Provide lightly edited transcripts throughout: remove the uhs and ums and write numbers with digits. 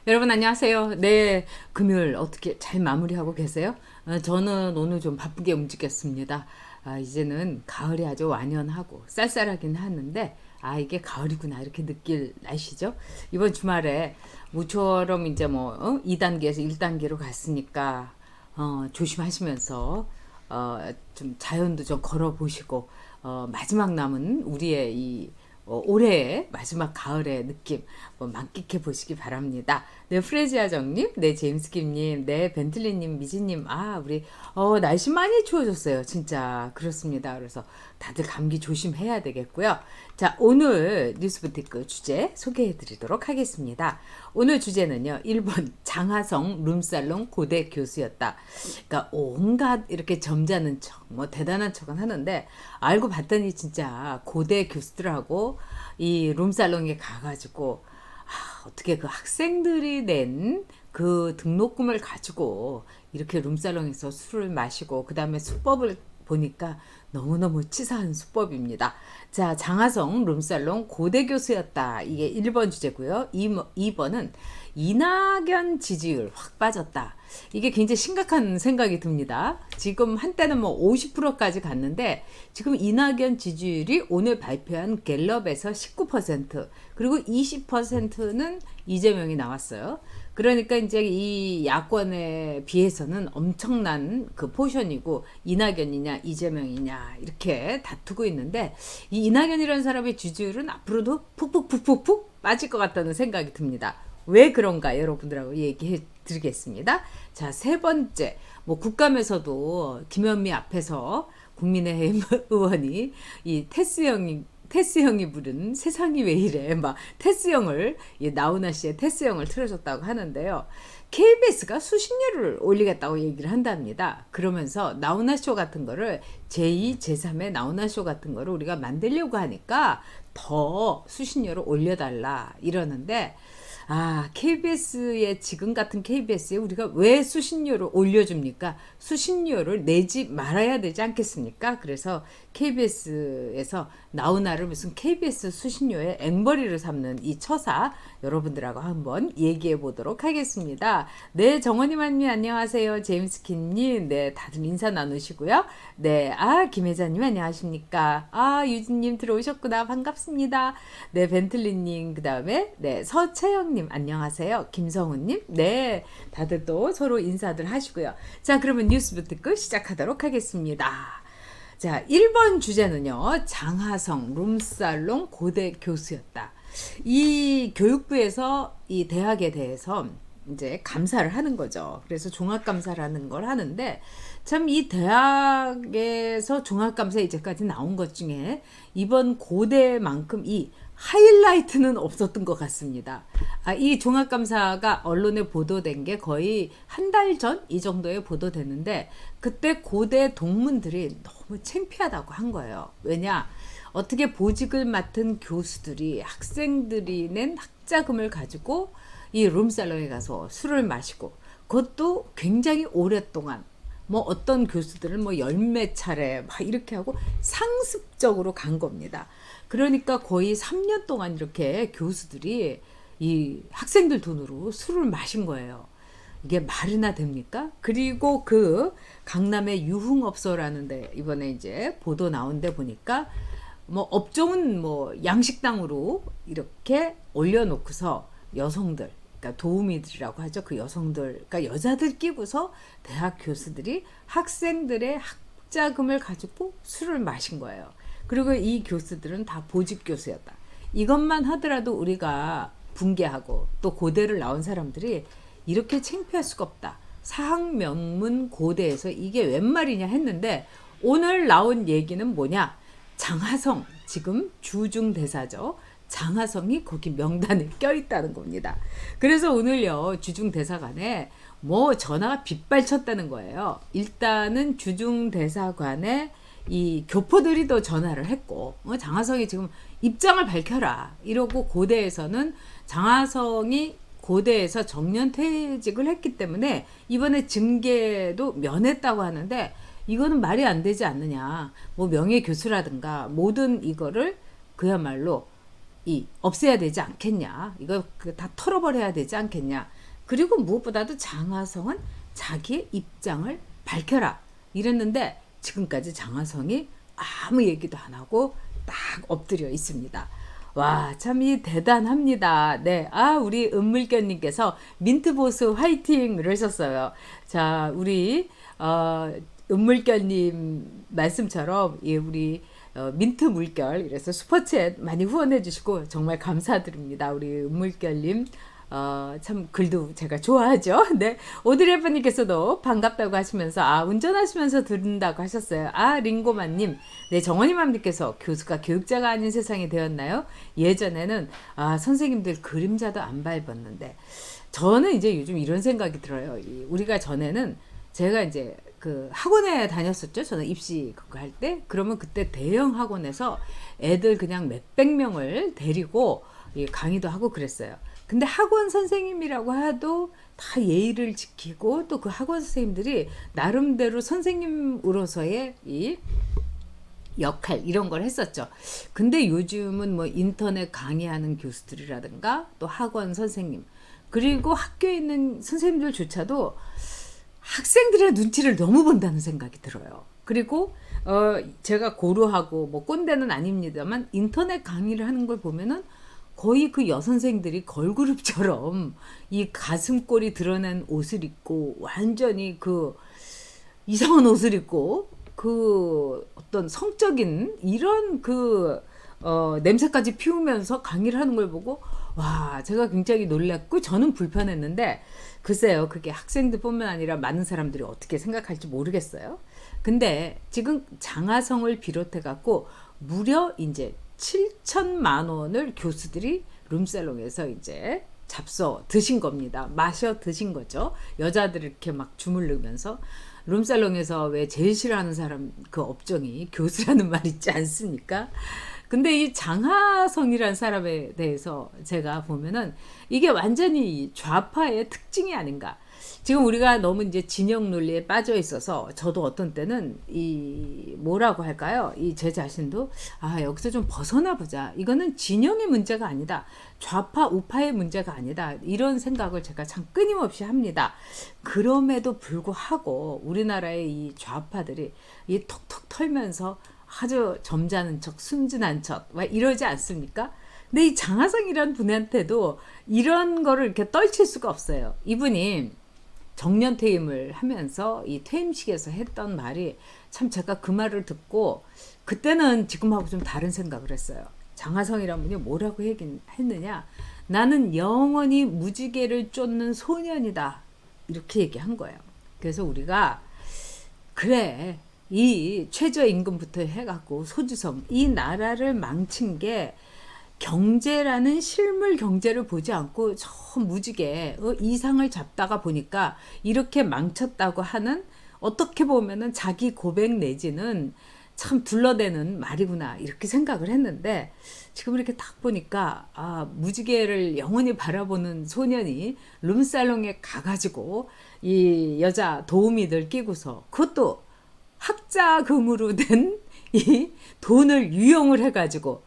여러분 안녕하세요. 네, 금요일 어떻게 잘 마무리하고 계세요? 저는 오늘 좀 바쁘게 움직였습니다. 이제는 가을이 아주 완연하고 쌀쌀하긴 하는데 이게 가을이구나 이렇게 느낄 날씨죠. 이번 주말에 모처럼 이제 2단계에서 1단계로 갔으니까 조심하시면서 좀 자연도 좀 걸어보시고 마지막 남은 우리의 이 올해의 마지막 가을의 느낌 만끽해 보시기 바랍니다. 네, 프레지아정님, 네, 제임스킴님, 네, 벤틀리님, 미지님, 우리 날씨 많이 추워졌어요. 진짜 그렇습니다. 그래서 다들 감기 조심해야 되겠고요. 자, 오늘 뉴스부티크 주제 소개해 드리도록 하겠습니다. 오늘 주제는요, 1번 장하성 룸살롱 고대 교수였다. 그러니까 온갖 이렇게 점잖은 척, 대단한 척은 하는데 알고 봤더니 진짜 고대 교수들하고 이 룸살롱에 가가지고 어떻게 그 학생들이 낸 그 등록금을 가지고 이렇게 룸살롱에서 술을 마시고 그 다음에 수법을 보니까 너무너무 치사한 수법입니다. 자, 장하성 룸살롱 고대 교수였다. 이게 1번 주제고요. 2번은 이낙연 지지율 확 빠졌다. 이게 굉장히 심각한 생각이 듭니다. 지금 한때는 50%까지 갔는데 지금 이낙연 지지율이 오늘 발표한 갤럽에서 19% 그리고 20%는 이재명이 나왔어요. 그러니까 이제 이 야권에 비해서는 엄청난 그 포션이고 이낙연이냐 이재명이냐 이렇게 다투고 있는데 이 이낙연이라는 사람의 지지율은 앞으로도 푹푹푹푹푹 빠질 것 같다는 생각이 듭니다. 왜 그런가 여러분들하고 얘기해 드리겠습니다. 자, 세 번째, 국감에서도 김현미 앞에서 국민의힘 의원이 이 테스 형이 부른 세상이 왜 이래 테스 형을 나훈아 씨의 테스 형을 틀어줬다고 하는데요. KBS가 수신료를 올리겠다고 얘기를 한답니다. 그러면서 나훈아 쇼 같은 거를 제2, 제3의 나훈아 쇼 같은 거를 우리가 만들려고 하니까 더 수신료를 올려달라 이러는데 KBS에 지금 같은 KBS에 우리가 왜 수신료를 올려줍니까? 수신료를 내지 말아야 되지 않겠습니까? 그래서 KBS에서 나훈아를 무슨 KBS 수신료에 앵벌이를 삼는 이 처사 여러분들하고 한번 얘기해 보도록 하겠습니다. 네, 정원님님 안녕하세요. 제임스킨님, 네, 다들 인사 나누시고요. 네, 김혜자님 안녕하십니까? 유진님 들어오셨구나. 반갑습니다. 네, 벤틀리님, 그 다음에, 네, 서채영님 안녕하세요. 김성훈님, 네, 다들 또 서로 인사들 하시고요. 자, 그러면 뉴스부터 시작하도록 하겠습니다. 자, 1번 주제는요, 장하성 룸살롱 고대 교수였다. 이 교육부에서 이 대학에 대해서 이제 감사를 하는 거죠. 그래서 종합감사를 하는 걸 하는데 참 이 대학에서 종합감사 이제까지 나온 것 중에 이번 고대만큼 이 하이라이트는 없었던 것 같습니다. 이 종합감사가 언론에 보도된 게 거의 한 달 전 이 정도에 보도됐는데 그때 고대 동문들이 너무 창피하다고 한 거예요. 왜냐? 어떻게 보직을 맡은 교수들이 학생들이 낸 학자금을 가지고 이 룸살롱에 가서 술을 마시고 그것도 굉장히 오랫동안 어떤 교수들은 열몇 차례 이렇게 하고 상습적으로 간 겁니다. 그러니까 거의 3년 동안 이렇게 교수들이 이 학생들 돈으로 술을 마신 거예요. 이게 말이나 됩니까? 그리고 그 강남의 유흥업소라는 데 이번에 이제 보도 나온 데 보니까 업종은 양식당으로 이렇게 올려놓고서 여성들, 그러니까 도우미들이라고 하죠. 그 여성들, 그러니까 여자들 끼고서 대학 교수들이 학생들의 학자금을 가지고 술을 마신 거예요. 그리고 이 교수들은 다 보직 교수였다. 이것만 하더라도 우리가 붕괴하고 또 고대를 나온 사람들이 이렇게 창피할 수가 없다. 사학명문 고대에서 이게 웬 말이냐 했는데 오늘 나온 얘기는 뭐냐? 장하성, 지금 주중대사죠. 장하성이 거기 명단에 껴있다는 겁니다. 그래서 오늘요 주중대사관에 전화가 빗발쳤다는 거예요. 일단은 주중대사관에 이 교포들이 또 전화를 했고 장하성이 지금 입장을 밝혀라 이러고 고대에서는 장하성이 고대에서 정년퇴직을 했기 때문에 이번에 징계도 면했다고 하는데 이거는 말이 안 되지 않느냐. 명예교수라든가 모든 이거를 그야말로 없애야 되지 않겠냐. 이거 다 털어버려야 되지 않겠냐. 그리고 무엇보다도 장하성은 자기의 입장을 밝혀라. 이랬는데 지금까지 장하성이 아무 얘기도 안 하고 딱 엎드려 있습니다. 와, 참 이 대단합니다. 네, 우리 은물견님께서 민트보스 화이팅을 하셨어요. 자, 우리 은물견님 말씀처럼 우리 민트 물결 이래서 슈퍼챗 많이 후원해 주시고 정말 감사드립니다. 우리 은물결님 참 글도 제가 좋아하죠. 네, 오드리 헵번님께서도 반갑다고 하시면서 운전하시면서 듣는다고 하셨어요. 링고만님, 네, 정원이맘님께서 교수가 교육자가 아닌 세상이 되었나요? 예전에는 선생님들 그림자도 안 밟았는데 저는 이제 요즘 이런 생각이 들어요. 우리가 전에는 제가 이제 그 학원에 다녔었죠. 저는 입시 그거 할 때. 그러면 그때 대형 학원에서 애들 그냥 몇백 명을 데리고 강의도 하고 그랬어요. 근데 학원 선생님이라고 해도 다 예의를 지키고 또 그 학원 선생님들이 나름대로 선생님으로서의 이 역할 이런 걸 했었죠. 근데 요즘은 뭐 인터넷 강의하는 교수들이라든가 또 학원 선생님 그리고 학교에 있는 선생님들조차도 학생들의 눈치를 너무 본다는 생각이 들어요. 그리고 제가 고루하고 뭐 꼰대는 아닙니다만 인터넷 강의를 하는 걸 보면은 거의 그 여선생들이 걸그룹처럼 이 가슴골이 드러난 옷을 입고 완전히 그 이상한 옷을 입고 그 어떤 성적인 이런 냄새까지 피우면서 강의를 하는 걸 보고 와, 제가 굉장히 놀랐고 저는 불편했는데 글쎄요, 그게 학생들뿐만 아니라 많은 사람들이 어떻게 생각할지 모르겠어요. 근데 지금 장하성을 비롯해 갖고 무려 이제 7천만 원을 교수들이 룸살롱에서 이제 잡숴 드신 겁니다. 마셔 드신 거죠. 여자들 이렇게 막 주물르면서 룸살롱에서 왜 제일 싫어하는 사람 그 업종이 교수라는 말 있지 않습니까? 근데 이 장하성이라는 사람에 대해서 제가 보면은 이게 완전히 좌파의 특징이 아닌가. 지금 우리가 너무 이제 진영 논리에 빠져 있어서 저도 어떤 때는 이 뭐라고 할까요? 이 제 자신도 여기서 좀 벗어나 보자. 이거는 진영의 문제가 아니다. 좌파 우파의 문제가 아니다. 이런 생각을 제가 참 끊임없이 합니다. 그럼에도 불구하고 우리나라의 이 좌파들이 이 톡톡 털면서 아주 점잖은 척, 순진한 척, 이러지 않습니까? 근데 이 장하성이라는 분한테도 이런 거를 이렇게 떨칠 수가 없어요. 이분이 정년퇴임을 하면서 이 퇴임식에서 했던 말이 참 제가 그 말을 듣고 그때는 지금하고 좀 다른 생각을 했어요. 장하성이라는 분이 뭐라고 했느냐? 나는 영원히 무지개를 쫓는 소년이다. 이렇게 얘기한 거예요. 그래서 우리가 그래. 이 최저임금부터 해갖고 소주성 이 나라를 망친 게 경제라는 실물 경제를 보지 않고 저 무지개 이상을 잡다가 보니까 이렇게 망쳤다고 하는 어떻게 보면은 자기 고백 내지는 참 둘러대는 말이구나 이렇게 생각을 했는데 지금 이렇게 딱 보니까 무지개를 영원히 바라보는 소년이 룸살롱에 가가지고 이 여자 도우미들 끼고서 그것도 학자금으로 된 이 돈을 유용을 해가지고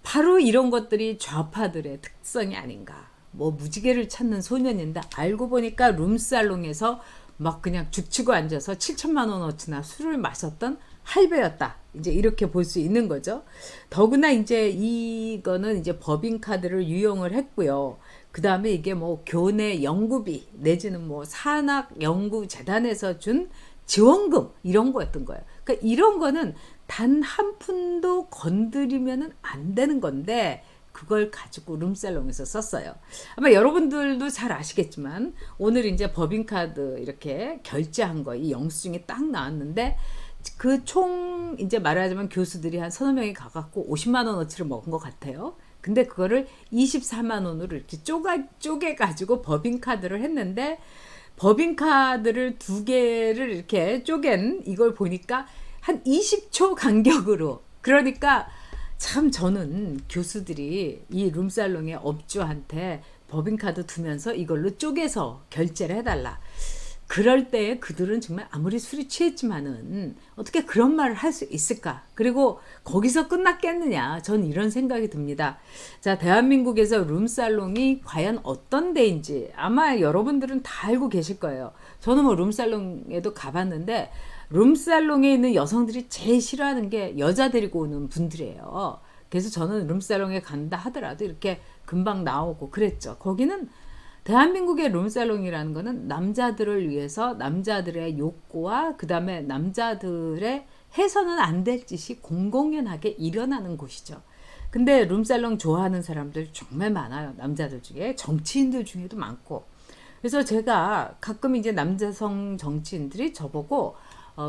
바로 이런 것들이 좌파들의 특성이 아닌가. 뭐 무지개를 찾는 소년인데 알고 보니까 룸살롱에서 막 그냥 죽치고 앉아서 7천만 원어치나 술을 마셨던 할배였다. 이제 이렇게 볼 수 있는 거죠. 더구나 이제 이거는 이제 법인카드를 유용을 했고요. 그 다음에 이게 뭐 교내 연구비 내지는 뭐 산학연구재단에서 준 지원금 이런 거였던 거예요. 그러니까 이런 거는 단 한 푼도 건드리면은 안 되는 건데 그걸 가지고 룸살롱에서 썼어요. 아마 여러분들도 잘 아시겠지만 오늘 이제 법인카드 이렇게 결제한 거 이 영수증이 딱 나왔는데 그 총 이제 말하자면 교수들이 한 서너 명이 가갖고 50만 원어치를 먹은 것 같아요. 근데 그거를 24만 원으로 이렇게 쪼개가지고 법인카드를 했는데 법인카드를 두 개를 이렇게 쪼갠 이걸 보니까 한 20초 간격으로 그러니까 참 저는 교수들이 이 룸살롱의 업주한테 법인카드 두면서 이걸로 쪼개서 결제를 해달라. 그럴 때 그들은 정말 아무리 술이 취했지만은 어떻게 그런 말을 할 수 있을까? 그리고 거기서 끝났겠느냐? 전 이런 생각이 듭니다. 자, 대한민국에서 룸살롱이 과연 어떤 데인지 아마 여러분들은 다 알고 계실 거예요. 저는 뭐 룸살롱에도 가봤는데 룸살롱에 있는 여성들이 제일 싫어하는 게 여자 데리고 오는 분들이에요. 그래서 저는 룸살롱에 간다 하더라도 이렇게 금방 나오고 그랬죠. 거기는 대한민국의 룸살롱이라는 거는 남자들을 위해서 남자들의 욕구와 그 다음에 남자들의 해서는 안 될 짓이 공공연하게 일어나는 곳이죠. 근데 룸살롱 좋아하는 사람들 정말 많아요. 남자들 중에 정치인들 중에도 많고. 그래서 제가 가끔 이제 남자성 정치인들이 저보고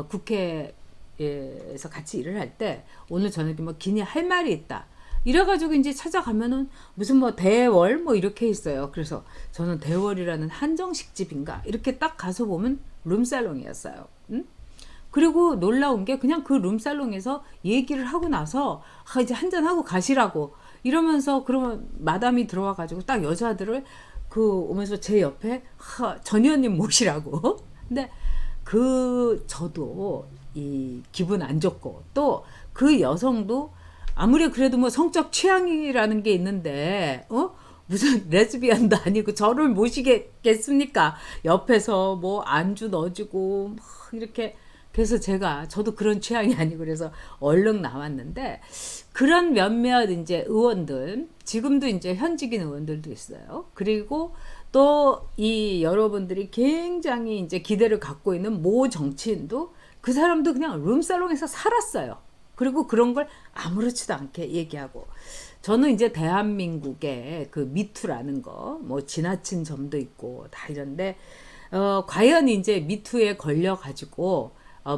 국회에서 같이 일을 할 때 오늘 저녁에 뭐 기니 할 말이 있다. 이래가지고 이제 찾아가면은 무슨 뭐 대월 뭐 이렇게 있어요. 그래서 저는 대월이라는 한정식 집인가 이렇게 딱 가서 보면 룸살롱이었어요. 응? 그리고 놀라운 게 그냥 그 룸살롱에서 얘기를 하고 나서 이제 한잔 하고 가시라고 이러면서 그러면 마담이 들어와가지고 딱 여자들을 오면서 제 옆에 전 의원님 모시라고. 근데 저도 이 기분 안 좋고 또 그 여성도 아무리 그래도 뭐 성적 취향이라는 게 있는데 무슨 레즈비언도 아니고 저를 모시겠습니까? 옆에서 뭐 안주 넣어주고 막 이렇게. 그래서 저도 그런 취향이 아니고 그래서 얼른 나왔는데 그런 몇몇 이제 의원들 지금도 이제 현직인 의원들도 있어요. 그리고 또 이 여러분들이 굉장히 이제 기대를 갖고 있는 모 정치인도 그 사람도 그냥 룸살롱에서 살았어요. 그리고 그런 걸 아무렇지도 않게 얘기하고 저는 이제 대한민국의 그 미투라는 거 뭐 지나친 점도 있고 다 이런데 과연 이제 미투에 걸려 가지고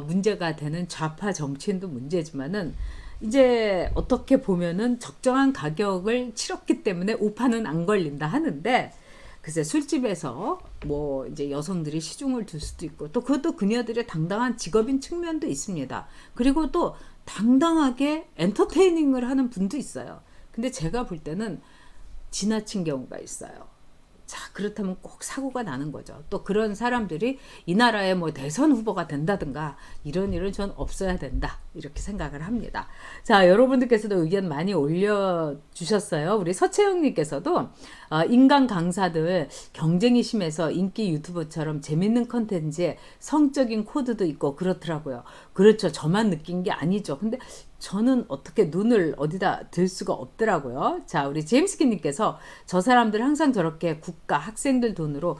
문제가 되는 좌파 정치인도 문제지만은 이제 어떻게 보면은 적정한 가격을 치렀기 때문에 우파는 안 걸린다 하는데 글쎄 술집에서 뭐 이제 여성들이 시중을 둘 수도 있고 또 그것도 그녀들의 당당한 직업인 측면도 있습니다. 그리고 또 당당하게 엔터테이닝을 하는 분도 있어요. 근데 제가 볼 때는 지나친 경우가 있어요. 자, 그렇다면 꼭 사고가 나는 거죠. 또 그런 사람들이 이 나라의 뭐 대선 후보가 된다든가 이런 일은 전 없어야 된다. 이렇게 생각을 합니다. 자, 여러분들께서도 의견 많이 올려주셨어요. 우리 서채영님께서도 인간 강사들 경쟁이 심해서 인기 유튜버처럼 재밌는 컨텐츠에 성적인 코드도 있고 그렇더라고요. 그렇죠. 저만 느낀 게 아니죠. 근데 저는 어떻게 눈을 어디다 들 수가 없더라고요. 자, 우리 제임스키님께서 저 사람들 항상 저렇게 국가 학생들 돈으로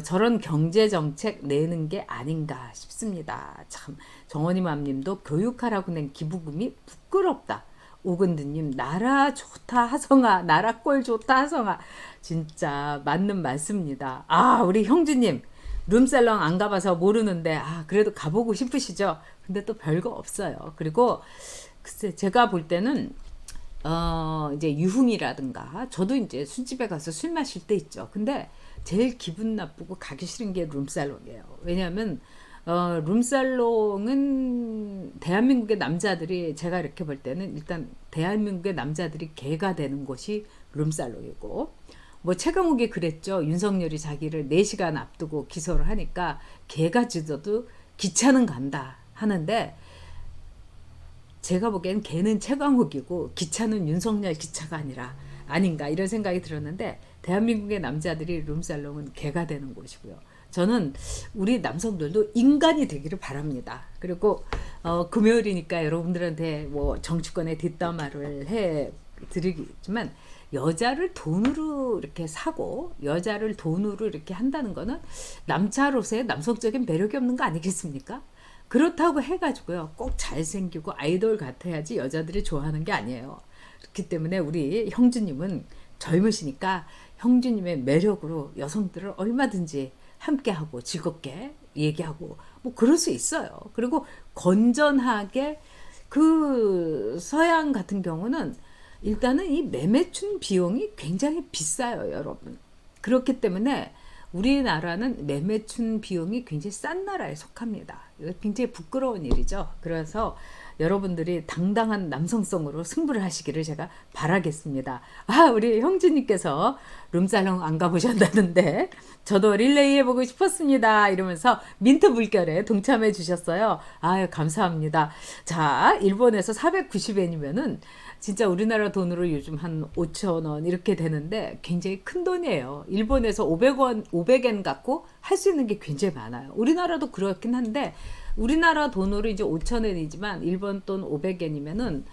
저런 경제 정책 내는 게 아닌가 싶습니다. 참 정원이맘님도 교육하라고 낸 기부금이 부끄럽다. 오근드님 나라 좋다 하성아 나라 꼴 좋다 하성아 진짜 맞는 말씀입니다. 우리 형주님 룸살롱 안 가봐서 모르는데 그래도 가보고 싶으시죠? 근데 또 별거 없어요. 그리고 글쎄 제가 볼 때는 이제 유흥이라든가 저도 이제 술집에 가서 술 마실 때 있죠. 근데 제일 기분 나쁘고 가기 싫은 게 룸살롱이에요. 왜냐하면 룸살롱은 대한민국의 남자들이 제가 이렇게 볼 때는 일단 대한민국의 남자들이 개가 되는 곳이 룸살롱이고 뭐 최강욱이 그랬죠. 윤석열이 자기를 4시간 앞두고 기소를 하니까 개가 짖어도 기차는 간다 하는데 제가 보기엔 개는 최강욱이고 기차는 윤석열 기차가 아닌가 이런 생각이 들었는데 대한민국의 남자들이 룸살롱은 개가 되는 곳이고요. 저는 우리 남성들도 인간이 되기를 바랍니다. 그리고 금요일이니까 여러분들한테 뭐 정치권의 뒷담화를 해 드리겠지만 여자를 돈으로 이렇게 사고 여자를 돈으로 이렇게 한다는 거는 남자로서의 남성적인 매력이 없는 거 아니겠습니까? 그렇다고 해가지고요 꼭 잘생기고 아이돌 같아야지 여자들이 좋아하는 게 아니에요. 그렇기 때문에 우리 형주님은 젊으시니까 형주님의 매력으로 여성들을 얼마든지 함께하고 즐겁게 얘기하고 뭐 그럴 수 있어요. 그리고 건전하게 그 서양 같은 경우는 일단은 이 매매춘 비용이 굉장히 비싸요, 여러분. 그렇기 때문에 우리나라는 매매춘 비용이 굉장히 싼 나라에 속합니다. 이거 굉장히 부끄러운 일이죠. 그래서 여러분들이 당당한 남성성으로 승부를 하시기를 제가 바라겠습니다. 우리 형제님께서 룸살롱 안 가보셨다는데 저도 릴레이 해보고 싶었습니다. 이러면서 민트 물결에 동참해 주셨어요. 감사합니다. 자, 일본에서 490엔이면은 진짜 우리나라 돈으로 요즘 한 5,000원 이렇게 되는데 굉장히 큰 돈이에요. 일본에서 500원, 500엔 갖고 할 수 있는 게 굉장히 많아요. 우리나라도 그렇긴 한데 우리나라 돈으로 이제 5,000엔이지만 일본 돈 500엔이면은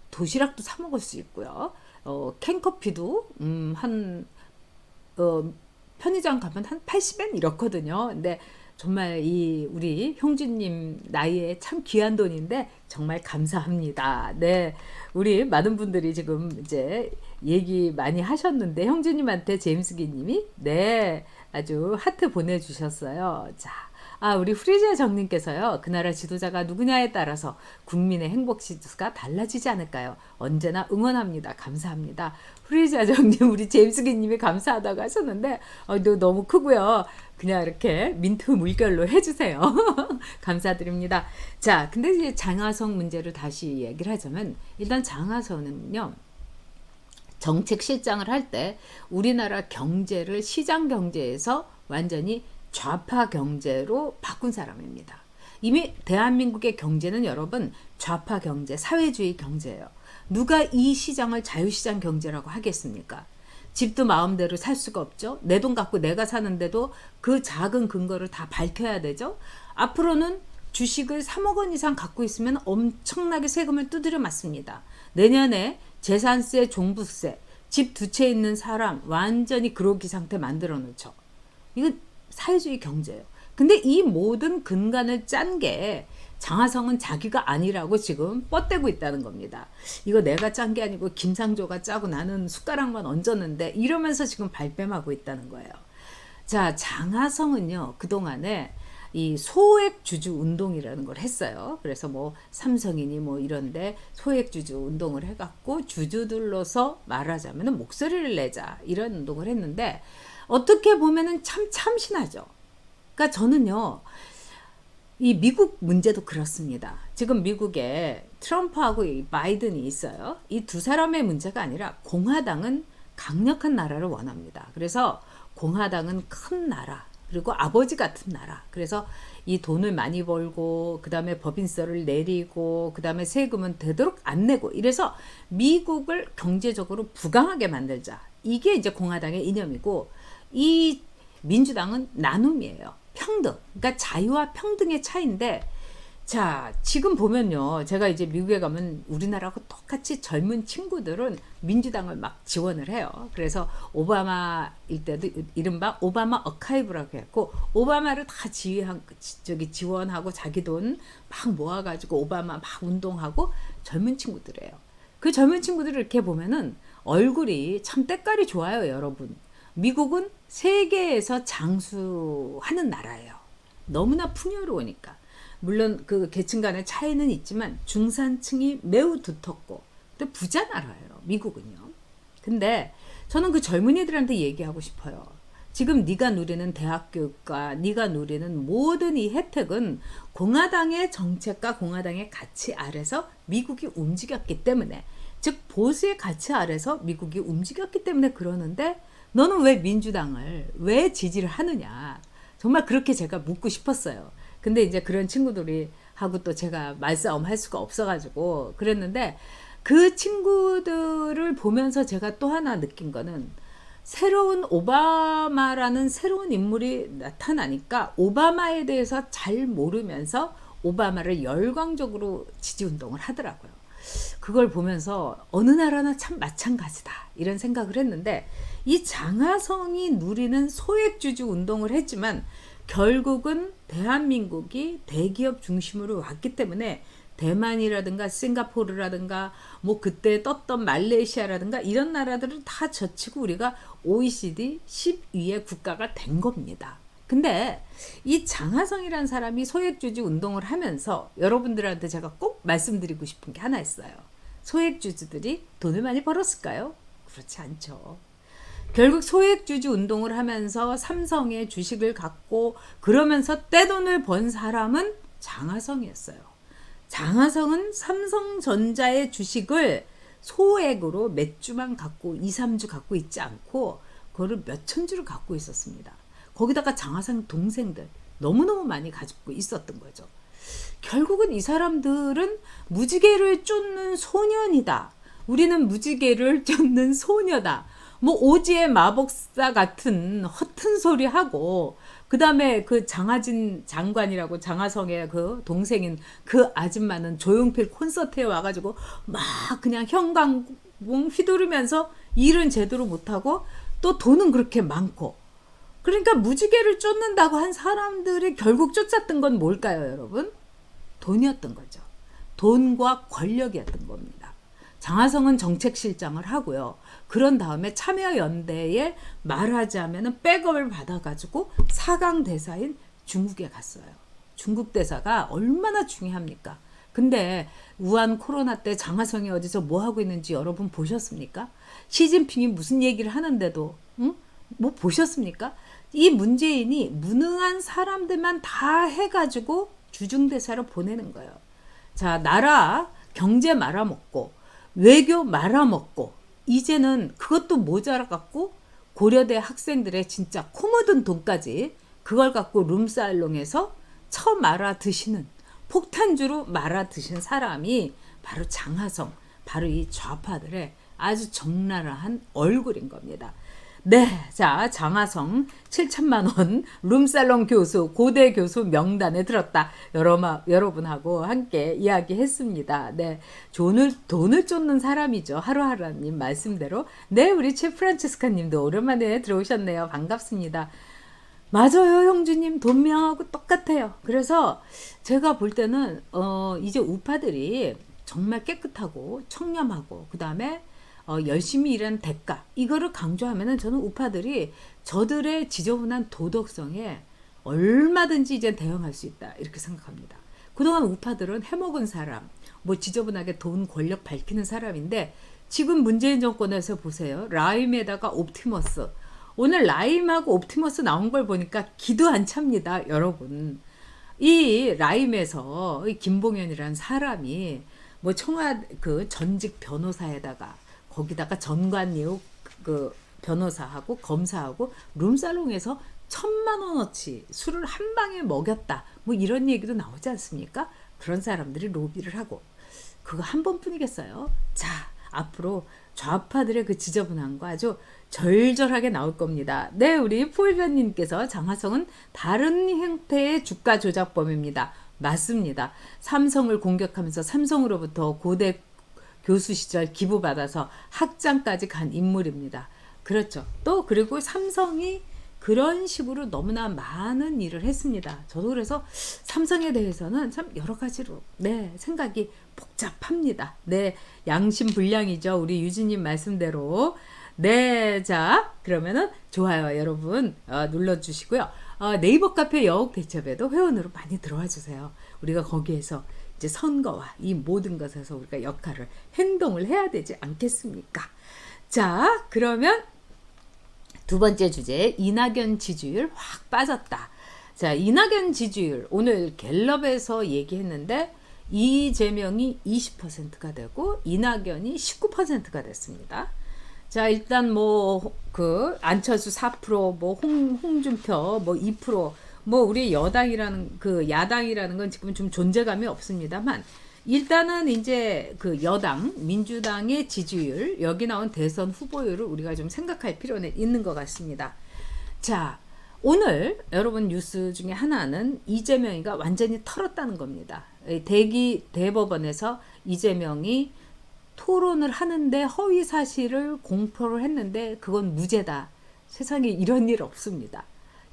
도시락도 사 먹을 수 있고요. 캔커피도 편의점 가면 한 80엔 이렇거든요. 근데 정말 우리 형주님 나이에 참 귀한 돈인데 정말 감사합니다. 네, 우리 많은 분들이 지금 이제 얘기 많이 하셨는데 형주님한테 제임스기님이 네 아주 하트 보내주셨어요. 자, 우리 프리지아 정님께서요. 그 나라 지도자가 누구냐에 따라서 국민의 행복 지수가 달라지지 않을까요? 언제나 응원합니다. 감사합니다. 프리지아 정님, 우리 제임스기님이 감사하다고 하셨는데 너무 크고요. 그냥 이렇게 민트 물결로 해주세요. 감사드립니다. 자, 근데 이제 장하성 문제를 다시 얘기를 하자면 일단 장하성은요. 정책 실장을 할 때 우리나라 경제를 시장 경제에서 완전히 좌파 경제로 바꾼 사람입니다. 이미 대한민국의 경제는 여러분 좌파 경제, 사회주의 경제예요. 누가 이 시장을 자유시장 경제라고 하겠습니까? 집도 마음대로 살 수가 없죠. 내 돈 갖고 내가 사는데도 그 작은 근거를 다 밝혀야 되죠. 앞으로는 주식을 3억 원 이상 갖고 있으면 엄청나게 세금을 두드려 맞습니다. 내년에 재산세, 종부세, 집 두 채 있는 사람 완전히 그로기 상태 만들어 놓죠. 이거 사회주의 경제예요. 근데 이 모든 근간을 짠 게 장하성은 자기가 아니라고 지금 뻗대고 있다는 겁니다. 이거 내가 짠 게 아니고 김상조가 짜고 나는 숟가락만 얹었는데 이러면서 지금 발뺌하고 있다는 거예요. 자, 장하성은요 그동안에 이 소액주주 운동이라는 걸 했어요. 그래서 뭐 삼성이니 뭐 이런데 소액주주 운동을 해갖고 주주들로서 말하자면 목소리를 내자 이런 운동을 했는데 어떻게 보면은 참 참신하죠. 그러니까 저는요 이 미국 문제도 그렇습니다. 지금 미국에 트럼프하고 이 바이든이 있어요. 이 두 사람의 문제가 아니라 공화당은 강력한 나라를 원합니다. 그래서 공화당은 큰 나라 그리고 아버지 같은 나라. 그래서 이 돈을 많이 벌고 그 다음에 법인세를 내리고 그 다음에 세금은 되도록 안 내고 이래서 미국을 경제적으로 부강하게 만들자. 이게 이제 공화당의 이념이고 이 민주당은 나눔이에요. 평등. 그러니까 자유와 평등의 차이인데 자, 지금 보면요. 제가 이제 미국에 가면 우리나라하고 똑같이 젊은 친구들은 민주당을 막 지원을 해요. 그래서 오바마일 때도 이른바 오바마 어카이브라고 했고 오바마를 다 지원하고 자기 돈 막 모아가지고 오바마 막 운동하고 젊은 친구들이에요. 그 젊은 친구들을 이렇게 보면은 얼굴이 참 때깔이 좋아요, 여러분. 미국은 세계에서 장수하는 나라예요. 너무나 풍요로우니까. 물론 그 계층 간의 차이는 있지만 중산층이 매우 두텁고 또 부자 나라예요. 미국은요. 근데 저는 그 젊은이들한테 얘기하고 싶어요. 지금 네가 누리는 대학교과 네가 누리는 모든 이 혜택은 공화당의 정책과 공화당의 가치 아래서 미국이 움직였기 때문에 즉 보수의 가치 아래서 미국이 움직였기 때문에 그러는데 너는 왜 민주당을 왜 지지를 하느냐. 정말 그렇게 제가 묻고 싶었어요. 근데 이제 그런 친구들이 하고 또 제가 말싸움 할 수가 없어가지고 그랬는데 그 친구들을 보면서 제가 또 하나 느낀 거는 새로운 오바마라는 새로운 인물이 나타나니까 오바마에 대해서 잘 모르면서 오바마를 열광적으로 지지운동을 하더라고요. 그걸 보면서 어느 나라나 참 마찬가지다 이런 생각을 했는데 이 장하성이 누리는 소액주주 운동을 했지만 결국은 대한민국이 대기업 중심으로 왔기 때문에 대만이라든가 싱가포르라든가 뭐 그때 떴던 말레이시아라든가 이런 나라들을 다 젖히고 우리가 OECD 10위의 국가가 된 겁니다. 근데 이 장하성이라는 사람이 소액주주 운동을 하면서 여러분들한테 제가 꼭 말씀드리고 싶은 게 하나 있어요. 소액주주들이 돈을 많이 벌었을까요? 그렇지 않죠. 결국 소액주주 운동을 하면서 삼성의 주식을 갖고 그러면서 떼돈을 번 사람은 장하성이었어요. 장하성은 삼성전자의 주식을 소액으로 몇 주만 갖고 2, 3주 갖고 있지 않고 그거를 몇천 주를 갖고 있었습니다. 거기다가 장하성 동생들 너무너무 많이 가지고 있었던 거죠. 결국은 이 사람들은 무지개를 쫓는 소년이다. 우리는 무지개를 쫓는 소녀다. 뭐 오지의 마법사 같은 허튼 소리 하고 그 다음에 그 장하진 장관이라고 장하성의 그 동생인 그 아줌마는 조용필 콘서트에 와가지고 막 그냥 형광봉 휘두르면서 일은 제대로 못하고 또 돈은 그렇게 많고 그러니까 무지개를 쫓는다고 한 사람들이 결국 쫓았던 건 뭘까요, 여러분? 돈이었던 거죠. 돈과 권력이었던 겁니다. 장하성은 정책실장을 하고요. 그런 다음에 참여연대에 말하자면 백업을 받아가지고 4강 대사인 중국에 갔어요. 중국 대사가 얼마나 중요합니까? 근데 우한 코로나 때 장하성이 어디서 뭐 하고 있는지 여러분 보셨습니까? 시진핑이 무슨 얘기를 하는데도 뭐 보셨습니까? 이 문재인이 무능한 사람들만 다 해가지고 주중대사로 보내는 거예요. 자, 나라 경제 말아먹고 외교 말아먹고 이제는 그것도 모자라갖고 고려대 학생들의 진짜 코 묻은 돈까지 그걸 갖고 룸살롱에서 처 말아 드시는 폭탄주로 말아 드신 사람이 바로 장하성, 바로 이 좌파들의 아주 적나라한 얼굴인 겁니다. 네, 자, 장하성 7천만 원 룸살롱 교수, 고대 교수 명단에 들었다. 여러분하고 함께 이야기했습니다. 네, 돈을 쫓는 사람이죠. 하루하루님 말씀대로. 네, 우리 최 프란체스카님도 오랜만에 들어오셨네요. 반갑습니다. 맞아요, 형주님. 돈명하고 똑같아요. 그래서 제가 볼 때는 이제 우파들이 정말 깨끗하고 청렴하고 그 다음에 열심히 일하는 대가 이거를 강조하면은 저는 우파들이 저들의 지저분한 도덕성에 얼마든지 이제 대응할 수 있다 이렇게 생각합니다. 그동안 우파들은 해먹은 사람 뭐 지저분하게 돈 권력 밝히는 사람인데 지금 문재인 정권에서 보세요. 라임에다가 옵티머스 오늘 라임하고 옵티머스 나온 걸 보니까 기도 안 찹니다. 여러분 이 라임에서 이 김봉현이라는 사람이 뭐 청와대 그 전직 변호사에다가 거기다가 전관예우 그 변호사하고 검사하고 룸살롱에서 1,000만 원어치 술을 한 방에 먹였다. 뭐 이런 얘기도 나오지 않습니까? 그런 사람들이 로비를 하고 그거 한 번뿐이겠어요. 자, 앞으로 좌파들의 그 지저분한 거 아주 절절하게 나올 겁니다. 네, 우리 포일변님께서 장하성은 다른 형태의 주가 조작범입니다. 맞습니다. 삼성을 공격하면서 삼성으로부터 고대 교수 시절 기부받아서 학장까지 간 인물입니다. 그렇죠. 또 그리고 삼성이 그런 식으로 너무나 많은 일을 했습니다. 저도 그래서 삼성에 대해서는 참 여러 가지로 생각이 복잡합니다. 네, 양심불량이죠. 우리 유진님 말씀대로. 네, 자 그러면은 좋아요 여러분 눌러주시고요. 네이버 카페 여옥 대첩에도 회원으로 많이 들어와 주세요. 우리가 거기에서 이제 선거와 이 모든 것에서 우리가 역할을 행동을 해야 되지 않겠습니까? 자, 그러면 두 번째 주제 이낙연 지지율 확 빠졌다. 자, 이낙연 지지율 오늘 갤럽에서 얘기했는데 이재명이 20%가 되고 이낙연이 19%가 됐습니다. 자, 일단 뭐 그 안철수 4%, 뭐 홍준표 뭐 2%, 뭐 우리 여당이라는 그 야당이라는 건 지금 좀 존재감이 없습니다만 일단은 이제 그 여당 민주당의 지지율 여기 나온 대선 후보율을 우리가 좀 생각할 필요는 있는 것 같습니다. 자, 오늘 여러분 뉴스 중에 하나는 이재명이가 완전히 털었다는 겁니다. 대법원에서 이재명이 토론을 하는데 허위 사실을 공표를 했는데 그건 무죄다. 세상에 이런 일 없습니다.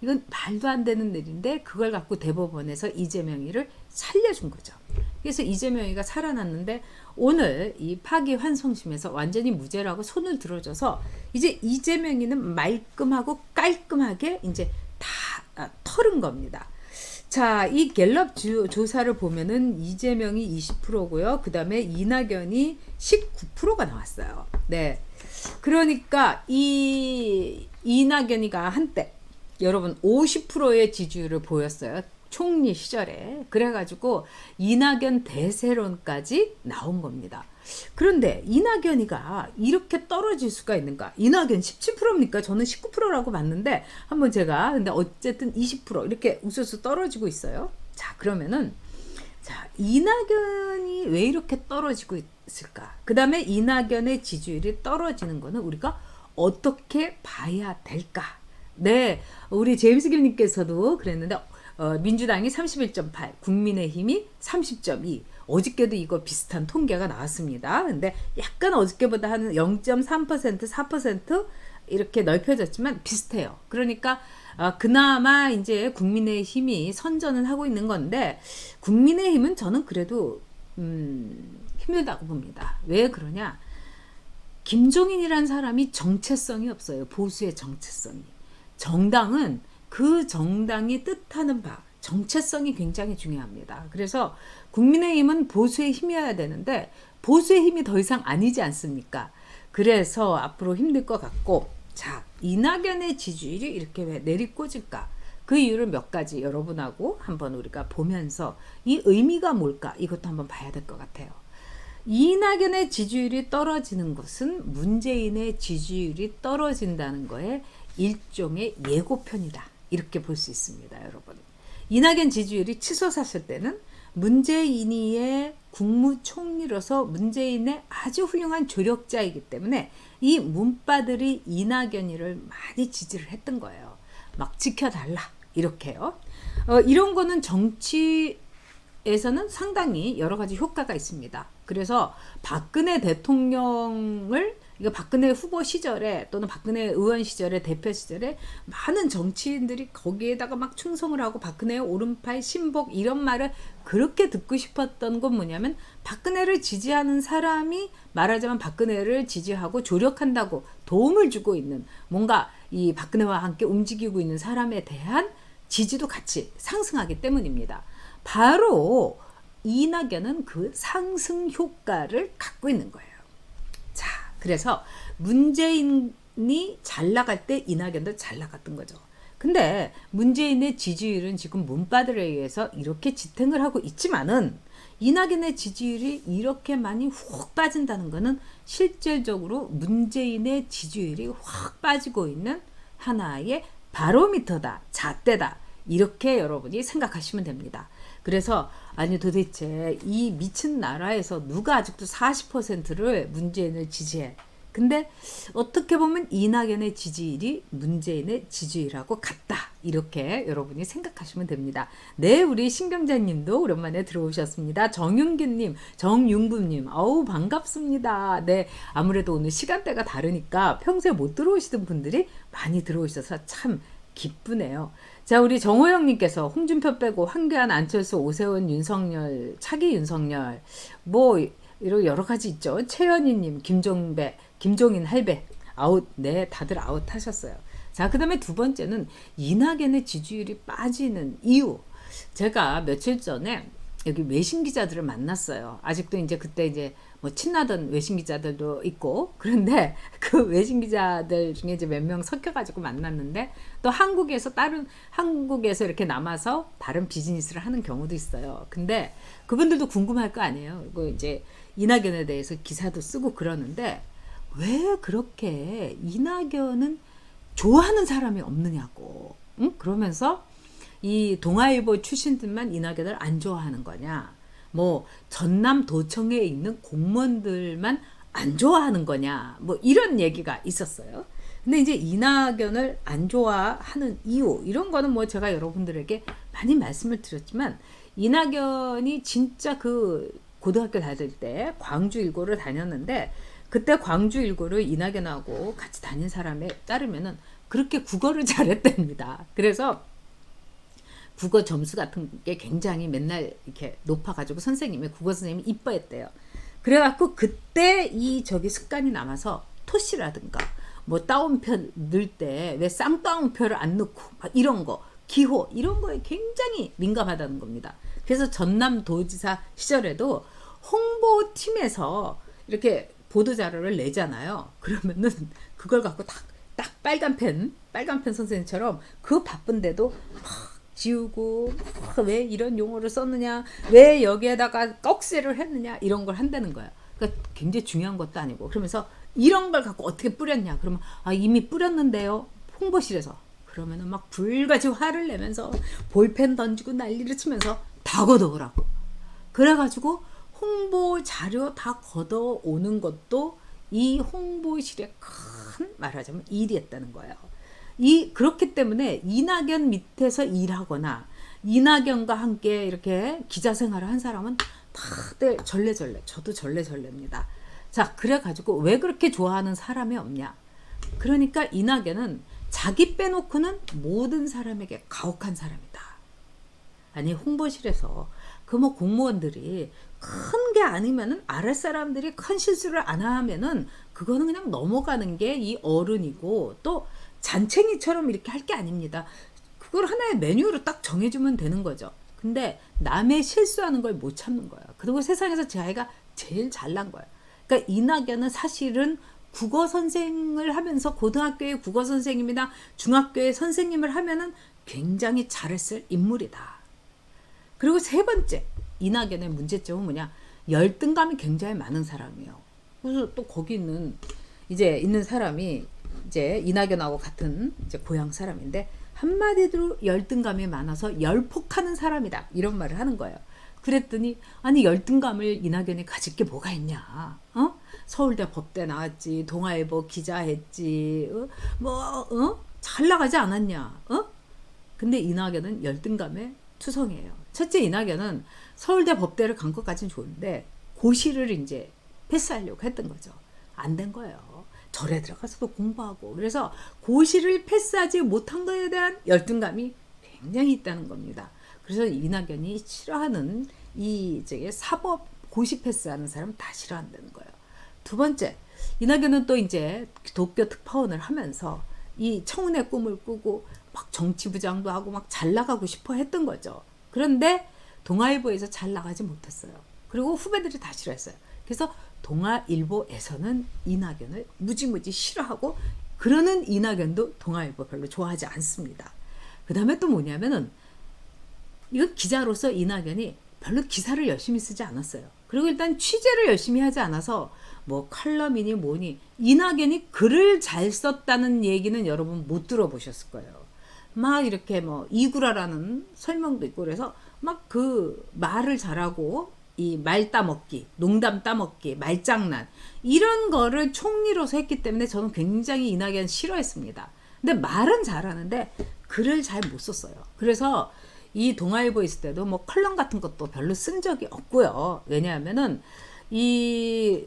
이건 말도 안 되는 일인데 그걸 갖고 대법원에서 이재명이를 살려준 거죠. 그래서 이재명이가 살아났는데 오늘 이 파기환송심에서 완전히 무죄라고 손을 들어줘서 이제 이재명이는 말끔하고 깔끔하게 이제 다 털은 겁니다. 자, 이 갤럽 조사를 보면은 이재명이 20%고요. 그 다음에 이낙연이 19%가 나왔어요. 네. 그러니까 이낙연이가 한때 여러분 50%의 지지율을 보였어요. 총리 시절에. 그래가지고 이낙연 대세론까지 나온 겁니다. 그런데 이낙연이가 이렇게 떨어질 수가 있는가? 이낙연 17%입니까? 저는 19%라고 봤는데 한번 제가 근데 어쨌든 20% 이렇게 우수수 떨어지고 있어요. 자, 그러면은 자, 이낙연이 왜 이렇게 떨어지고 있을까? 그 다음에 이낙연의 지지율이 떨어지는 거는 우리가 어떻게 봐야 될까? 네, 우리 제임스 김님께서도 그랬는데 민주당이 31.8, 국민의힘이 30.2. 어저께도 이거 비슷한 통계가 나왔습니다. 근데 약간 어저께보다 한 0.3%, 4% 이렇게 넓혀졌지만 비슷해요. 그러니까 그나마 이제 국민의힘이 선전을 하고 있는 건데 국민의힘은 저는 그래도 힘들다고 봅니다. 왜 그러냐? 김종인이라는 사람이 정체성이 없어요. 보수의 정체성이. 정당은 그 정당이 뜻하는 바, 정체성이 굉장히 중요합니다. 그래서 국민의힘은 보수의 힘이어야 되는데 보수의 힘이 더 이상 아니지 않습니까? 그래서 앞으로 힘들 것 같고, 자, 이낙연의 지지율이 이렇게 왜 내리꽂을까? 그 이유를 몇 가지 여러분하고 한번 우리가 보면서 이 의미가 뭘까? 이것도 한번 봐야 될 것 같아요. 이낙연의 지지율이 떨어지는 것은 문재인의 지지율이 떨어진다는 거에 일종의 예고편이다. 이렇게 볼 수 있습니다, 여러분. 이낙연 지지율이 치솟았을 때는 문재인이의 국무총리로서 문재인의 아주 훌륭한 조력자이기 때문에 이 문바들이 이낙연이를 많이 지지를 했던 거예요. 막 지켜달라 이렇게요. 이런 거는 정치에서는 상당히 여러 가지 효과가 있습니다. 그래서 박근혜 대통령을 이거 박근혜 후보 시절에 또는 박근혜 의원 시절에 대표 시절에 많은 정치인들이 거기에다가 막 충성을 하고 박근혜의 오른팔 신복 이런 말을 그렇게 듣고 싶었던 건 뭐냐면 박근혜를 지지하는 사람이 말하자면 박근혜를 지지하고 조력한다고 도움을 주고 있는 뭔가 이 박근혜와 함께 움직이고 있는 사람에 대한 지지도 같이 상승하기 때문입니다. 바로 이낙연은 그 상승 효과를 갖고 있는 거예요. 자, 그래서 문재인이 잘 나갈 때 이낙연도 잘 나갔던 거죠. 근데 문재인의 지지율은 지금 문바들에 의해서 이렇게 지탱을 하고 있지만은 이낙연의 지지율이 이렇게 많이 훅 빠진다는 것은 실질적으로 문재인의 지지율이 확 빠지고 있는 하나의 바로미터다, 잣대다. 이렇게 여러분이 생각하시면 됩니다. 그래서 아니 도대체 이 미친 나라에서 누가 아직도 40%를 문재인을 지지해. 근데 어떻게 보면 이낙연의 지지율이 문재인의 지지율하고 같다. 이렇게 여러분이 생각하시면 됩니다. 네, 우리 신경자님도 오랜만에 들어오셨습니다. 정윤기님, 정윤구님, 어우 반갑습니다. 네, 아무래도 오늘 시간대가 다르니까 평소에 못 들어오시던 분들이 많이 들어오셔서 참 기쁘네요. 자, 우리 정호영님께서 홍준표 빼고 황교안, 안철수, 오세훈, 윤석열, 차기 윤석열 뭐 이런 여러 가지 있죠. 최현희님, 김종인 할배 아웃. 네, 다들 아웃 하셨어요. 자, 그 다음에 두 번째는 이낙연의 지지율이 빠지는 이유. 제가 며칠 전에 여기 외신 기자들을 만났어요. 아직도 이제 그때 이제 뭐 친하던 외신 기자들도 있고, 그런데 그 외신 기자들 중에 이제 몇 명 섞여가지고 만났는데 또 한국에서 이렇게 남아서 다른 비즈니스를 하는 경우도 있어요. 근데 그분들도 궁금할 거 아니에요. 그리고 이제 이낙연에 대해서 기사도 쓰고 그러는데 왜 그렇게 이낙연은 좋아하는 사람이 없느냐고. 응? 그러면서 이 동아일보 출신들만 이낙연을 안 좋아하는 거냐, 뭐 전남도청에 있는 공무원들만 안 좋아하는 거냐, 뭐 이런 얘기가 있었어요. 근데 이제 이낙연을 안 좋아하는 이유 이런 거는 뭐 제가 여러분들에게 많이 말씀을 드렸지만 이낙연이 진짜 그 고등학교 다닐 때 광주 일고를 다녔는데 그때 광주 일고를 이낙연하고 같이 다닌 사람에 따르면은 그렇게 국어를 잘했답니다. 그래서 국어 점수 같은 게 굉장히 맨날 이렇게 높아가지고 선생님이 국어 선생님이 이뻐했대요. 그래갖고 그때 이 저기 습관이 남아서 토시라든가 뭐 따옴표 넣을 때 왜 쌍따옴표를 안 넣고 막 이런 거 기호 이런 거에 굉장히 민감하다는 겁니다. 그래서 전남도지사 시절에도 홍보팀에서 이렇게 보도자료를 내잖아요. 그러면은 그걸 갖고 딱 빨간 펜 선생님처럼 그 바쁜데도 막 지우고 왜 이런 용어를 썼느냐, 왜 여기에다가 꺽쇠를 했느냐 이런 걸 한다는 거예요. 그러니까 굉장히 중요한 것도 아니고 그러면서 이런 걸 갖고 어떻게 뿌렸냐 그러면 이미 뿌렸는데요 홍보실에서 그러면은 막 불같이 화를 내면서 볼펜 던지고 난리를 치면서 다 걷어오라고. 그래가지고 홍보 자료 다 걷어오는 것도 이 홍보실의 큰 말하자면 일이었다는 거예요. 그렇기 때문에 이낙연 밑에서 일하거나 이낙연과 함께 이렇게 기자 생활을 한 사람은 다들 절레절레, 저도 절레절레입니다. 자, 그래가지고 왜 그렇게 좋아하는 사람이 없냐? 그러니까 이낙연은 자기 빼놓고는 모든 사람에게 가혹한 사람이다. 아니 홍보실에서 그 뭐 공무원들이 큰 게 아니면은 아랫 사람들이 큰 실수를 안 하면은 그거는 그냥 넘어가는 게 이 어른이고 또 잔챙이처럼 이렇게 할 게 아닙니다. 그걸 하나의 메뉴로 딱 정해주면 되는 거죠. 근데 남의 실수하는 걸 못 참는 거예요. 그리고 세상에서 제 아이가 제일 잘난 거예요. 그러니까 이낙연은 사실은 국어 선생을 하면서 고등학교의 국어 선생님이나 중학교의 선생님을 하면은 굉장히 잘했을 인물이다. 그리고 세 번째, 이낙연의 문제점은 뭐냐? 열등감이 굉장히 많은 사람이에요. 그래서 또 거기 있는 사람이 이제 이낙연하고 같은 이제 고향 사람인데 한마디로 열등감이 많아서 열폭하는 사람이다. 이런 말을 하는 거예요. 그랬더니 아니 열등감을 이낙연이 가질 게 뭐가 있냐? 서울대 법대 나왔지, 동아일보 기자했지, 잘 나가지 않았냐? 근데 이낙연은 열등감에 투성이에요. 첫째, 이낙연은 서울대 법대를 간 것까지는 좋은데 고시를 이제 패스하려고 했던 거죠. 안 된 거예요. 절에 들어가서도 공부하고 그래서 고시를 패스하지 못한 것에 대한 열등감이 굉장히 있다는 겁니다. 그래서 이낙연이 싫어하는 이 사법 고시 패스하는 사람 다 싫어한다는 거예요. 두 번째, 이낙연은 또 이제 도쿄 특파원을 하면서 이 청운의 꿈을 꾸고 막 정치부장도 하고 막 잘 나가고 싶어 했던 거죠. 그런데 동아일보에서 잘 나가지 못했어요. 그리고 후배들이 다 싫어했어요. 그래서 동아일보에서는 이낙연을 무지무지 싫어하고 그러는 이낙연도 동아일보 별로 좋아하지 않습니다. 그 다음에 또 뭐냐면은 이건 기자로서 이낙연이 별로 기사를 열심히 쓰지 않았어요. 그리고 일단 취재를 열심히 하지 않아서 뭐 칼럼이니 뭐니 이낙연이 글을 잘 썼다는 얘기는 여러분 못 들어보셨을 거예요. 막 이렇게 뭐 이구라라는 설명도 있고 그래서 막 그 말을 잘하고 이 말 따먹기, 농담 따먹기, 말장난 이런 거를 총리로서 했기 때문에 저는 굉장히 이낙연 싫어했습니다. 근데 말은 잘하는데 글을 잘 못 썼어요. 그래서 이 동아일보 있을 때도 뭐 컬럼 같은 것도 별로 쓴 적이 없고요. 왜냐하면은 이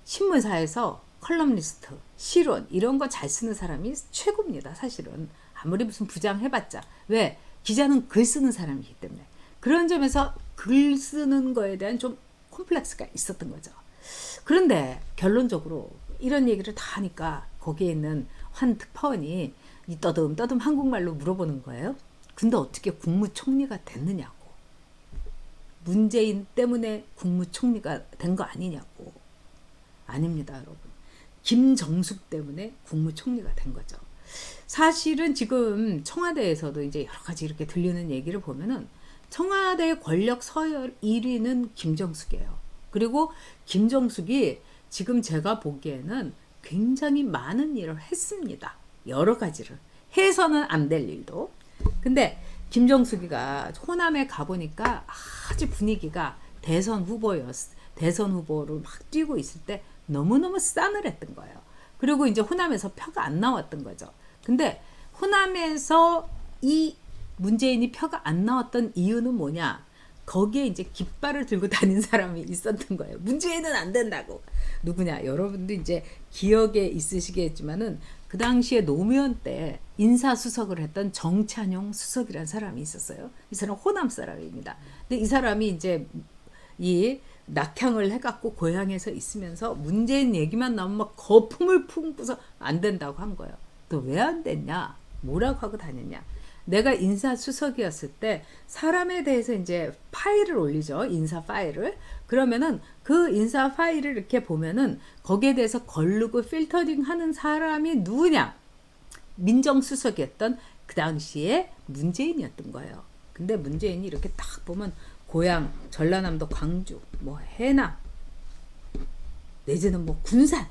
신문사에서 컬럼리스트, 실론 이런 거 잘 쓰는 사람이 최고입니다. 사실은 아무리 무슨 부장 해봤자 왜 기자는 글 쓰는 사람이기 때문에 그런 점에서 글 쓰는 거에 대한 좀 콤플렉스가 있었던 거죠. 그런데 결론적으로 이런 얘기를 다 하니까 거기에 있는 한 특파원이 이 떠듬떠듬 한국말로 물어보는 거예요. 근데 어떻게 국무총리가 됐느냐고. 문재인 때문에 국무총리가 된 거 아니냐고. 아닙니다, 여러분. 김정숙 때문에 국무총리가 된 거죠. 사실은 지금 청와대에서도 이제 여러 가지 이렇게 들리는 얘기를 보면은 청와대 권력 서열 1위는 김정숙이에요. 그리고 김정숙이 지금 제가 보기에는 굉장히 많은 일을 했습니다. 여러 가지를. 해서는 안 될 일도. 근데 김정숙이가 호남에 가보니까 아주 분위기가 대선 후보로 막 뛰고 있을 때 너무너무 싸늘했던 거예요. 그리고 이제 호남에서 표가 안 나왔던 거죠. 근데 호남에서 이 문재인이 표가 안 나왔던 이유는 뭐냐? 거기에 이제 깃발을 들고 다닌 사람이 있었던 거예요. 문재인은 안 된다고. 누구냐? 여러분도 이제 기억에 있으시겠지만은 그 당시에 노무현 때 인사수석을 했던 정찬용 수석이라는 사람이 있었어요. 이 사람 호남 사람입니다. 근데 이 사람이 이제 이 낙향을 해갖고 고향에서 있으면서 문재인 얘기만 나오면 막 거품을 품고서 안 된다고 한 거예요. 또 왜 안 됐냐? 뭐라고 하고 다녔냐? 내가 인사수석이었을 때 사람에 대해서 이제 파일을 올리죠. 인사 파일을. 그러면은 그 인사 파일을 이렇게 보면은 거기에 대해서 걸르고 필터링 하는 사람이 누구냐? 민정수석이었던 그 당시에 문재인이었던 거예요. 근데 문재인이 이렇게 딱 보면 고향 전라남도 광주, 뭐 해남, 내지는 뭐 군산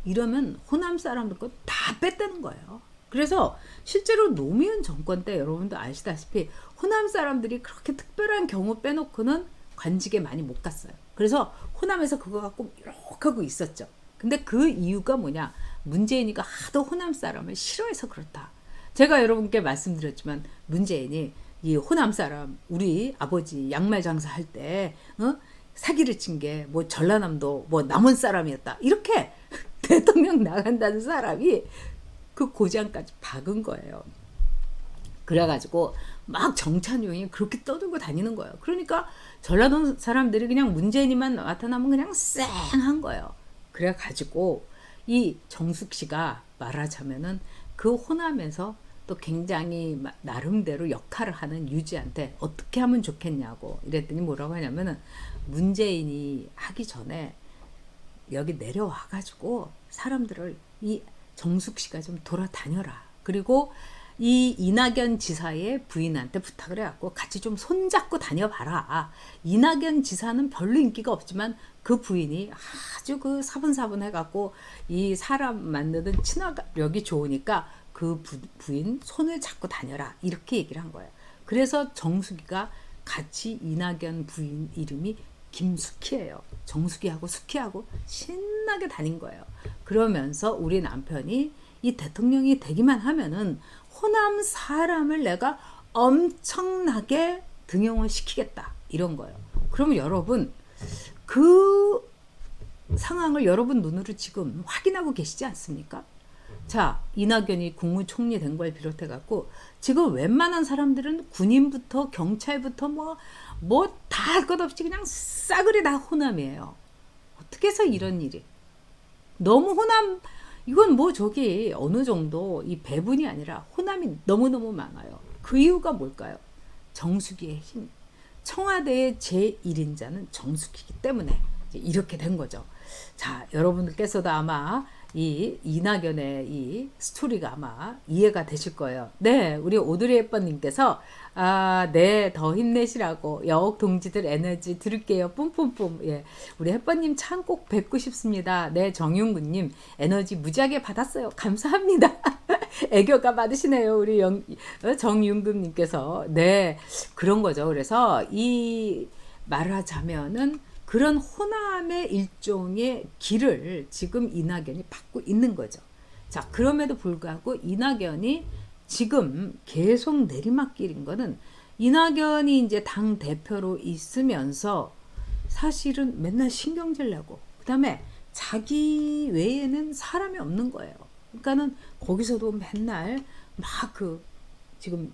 이러면 호남 사람들 거 다 뺐다는 거예요. 그래서 실제로 노무현 정권 때 여러분도 아시다시피 호남 사람들이 그렇게 특별한 경우 빼놓고는 관직에 많이 못 갔어요. 그래서 호남에서 그거 갖고 이렇게 하고 있었죠. 근데 그 이유가 뭐냐? 문재인이가 하도 호남 사람을 싫어해서 그렇다. 제가 여러분께 말씀드렸지만 문재인이 이 호남 사람 우리 아버지 양말 장사할 때 사기를 친 게 뭐 전라남도 뭐 남원 사람이었다. 이렇게 대통령 나간다는 사람이 그 고장까지 박은 거예요. 그래가지고 막 정찬용이 그렇게 떠들고 다니는 거예요. 그러니까 전라도 사람들이 그냥 문재인이만 나타나면 그냥 쌩한 거예요. 그래가지고 이 정숙 씨가 말하자면은 그 호남에서 또 굉장히 나름대로 역할을 하는 유지한테 어떻게 하면 좋겠냐고 이랬더니 뭐라고 하냐면은 문재인이 하기 전에 여기 내려와가지고 사람들을 이 정숙 씨가 좀 돌아다녀라. 그리고 이 이낙연 지사의 부인한테 부탁을 해갖고 같이 좀 손잡고 다녀봐라. 이낙연 지사는 별로 인기가 없지만 그 부인이 아주 그 사분사분 해갖고 이 사람 만나는 친화력이 좋으니까 그 부인 손을 잡고 다녀라. 이렇게 얘기를 한 거예요. 그래서 정숙이가 같이 이낙연 부인 이름이 김숙희예요. 정숙이하고 숙희하고 신나게 다닌 거예요. 그러면서 우리 남편이 이 대통령이 되기만 하면은 호남 사람을 내가 엄청나게 등용을 시키겠다. 이런 거예요. 그러면 여러분 그 상황을 여러분 눈으로 지금 확인하고 계시지 않습니까? 자, 이낙연이 국무총리 된 걸 비롯해 갖고 지금 웬만한 사람들은 군인부터 경찰부터 뭐 다 할 것 없이 그냥 싸그리 다 호남이에요. 어떻게 해서 이런 일이? 너무 호남 이건 뭐 저기 어느 정도 이 배분이 아니라 호남이 너무너무 많아요. 그 이유가 뭘까요? 정숙이의 힘. 청와대의 제1인자는 정숙이기 때문에 이렇게 된 거죠. 자, 여러분들께서도 아마 이 이낙연의 이 스토리가 아마 이해가 되실 거예요. 네, 우리 오드리 헵번님께서 네, 더 힘내시라고 여옥 동지들 에너지 들을게요. 뿜뿜뿜. 예, 우리 헵번님 참 꼭 뵙고 싶습니다. 네, 정윤구님 에너지 무지하게 받았어요. 감사합니다. 애교가 받으시네요, 우리 정윤금님께서. 네, 그런 거죠. 그래서 이 말하자면은. 그런 호남의 일종의 길을 지금 이낙연이 받고 있는 거죠. 자, 그럼에도 불구하고 이낙연이 지금 계속 내리막길인 거는 이낙연이 이제 당 대표로 있으면서 사실은 맨날 신경질 내고 그다음에 자기 외에는 사람이 없는 거예요. 그러니까는 거기서도 맨날 막 지금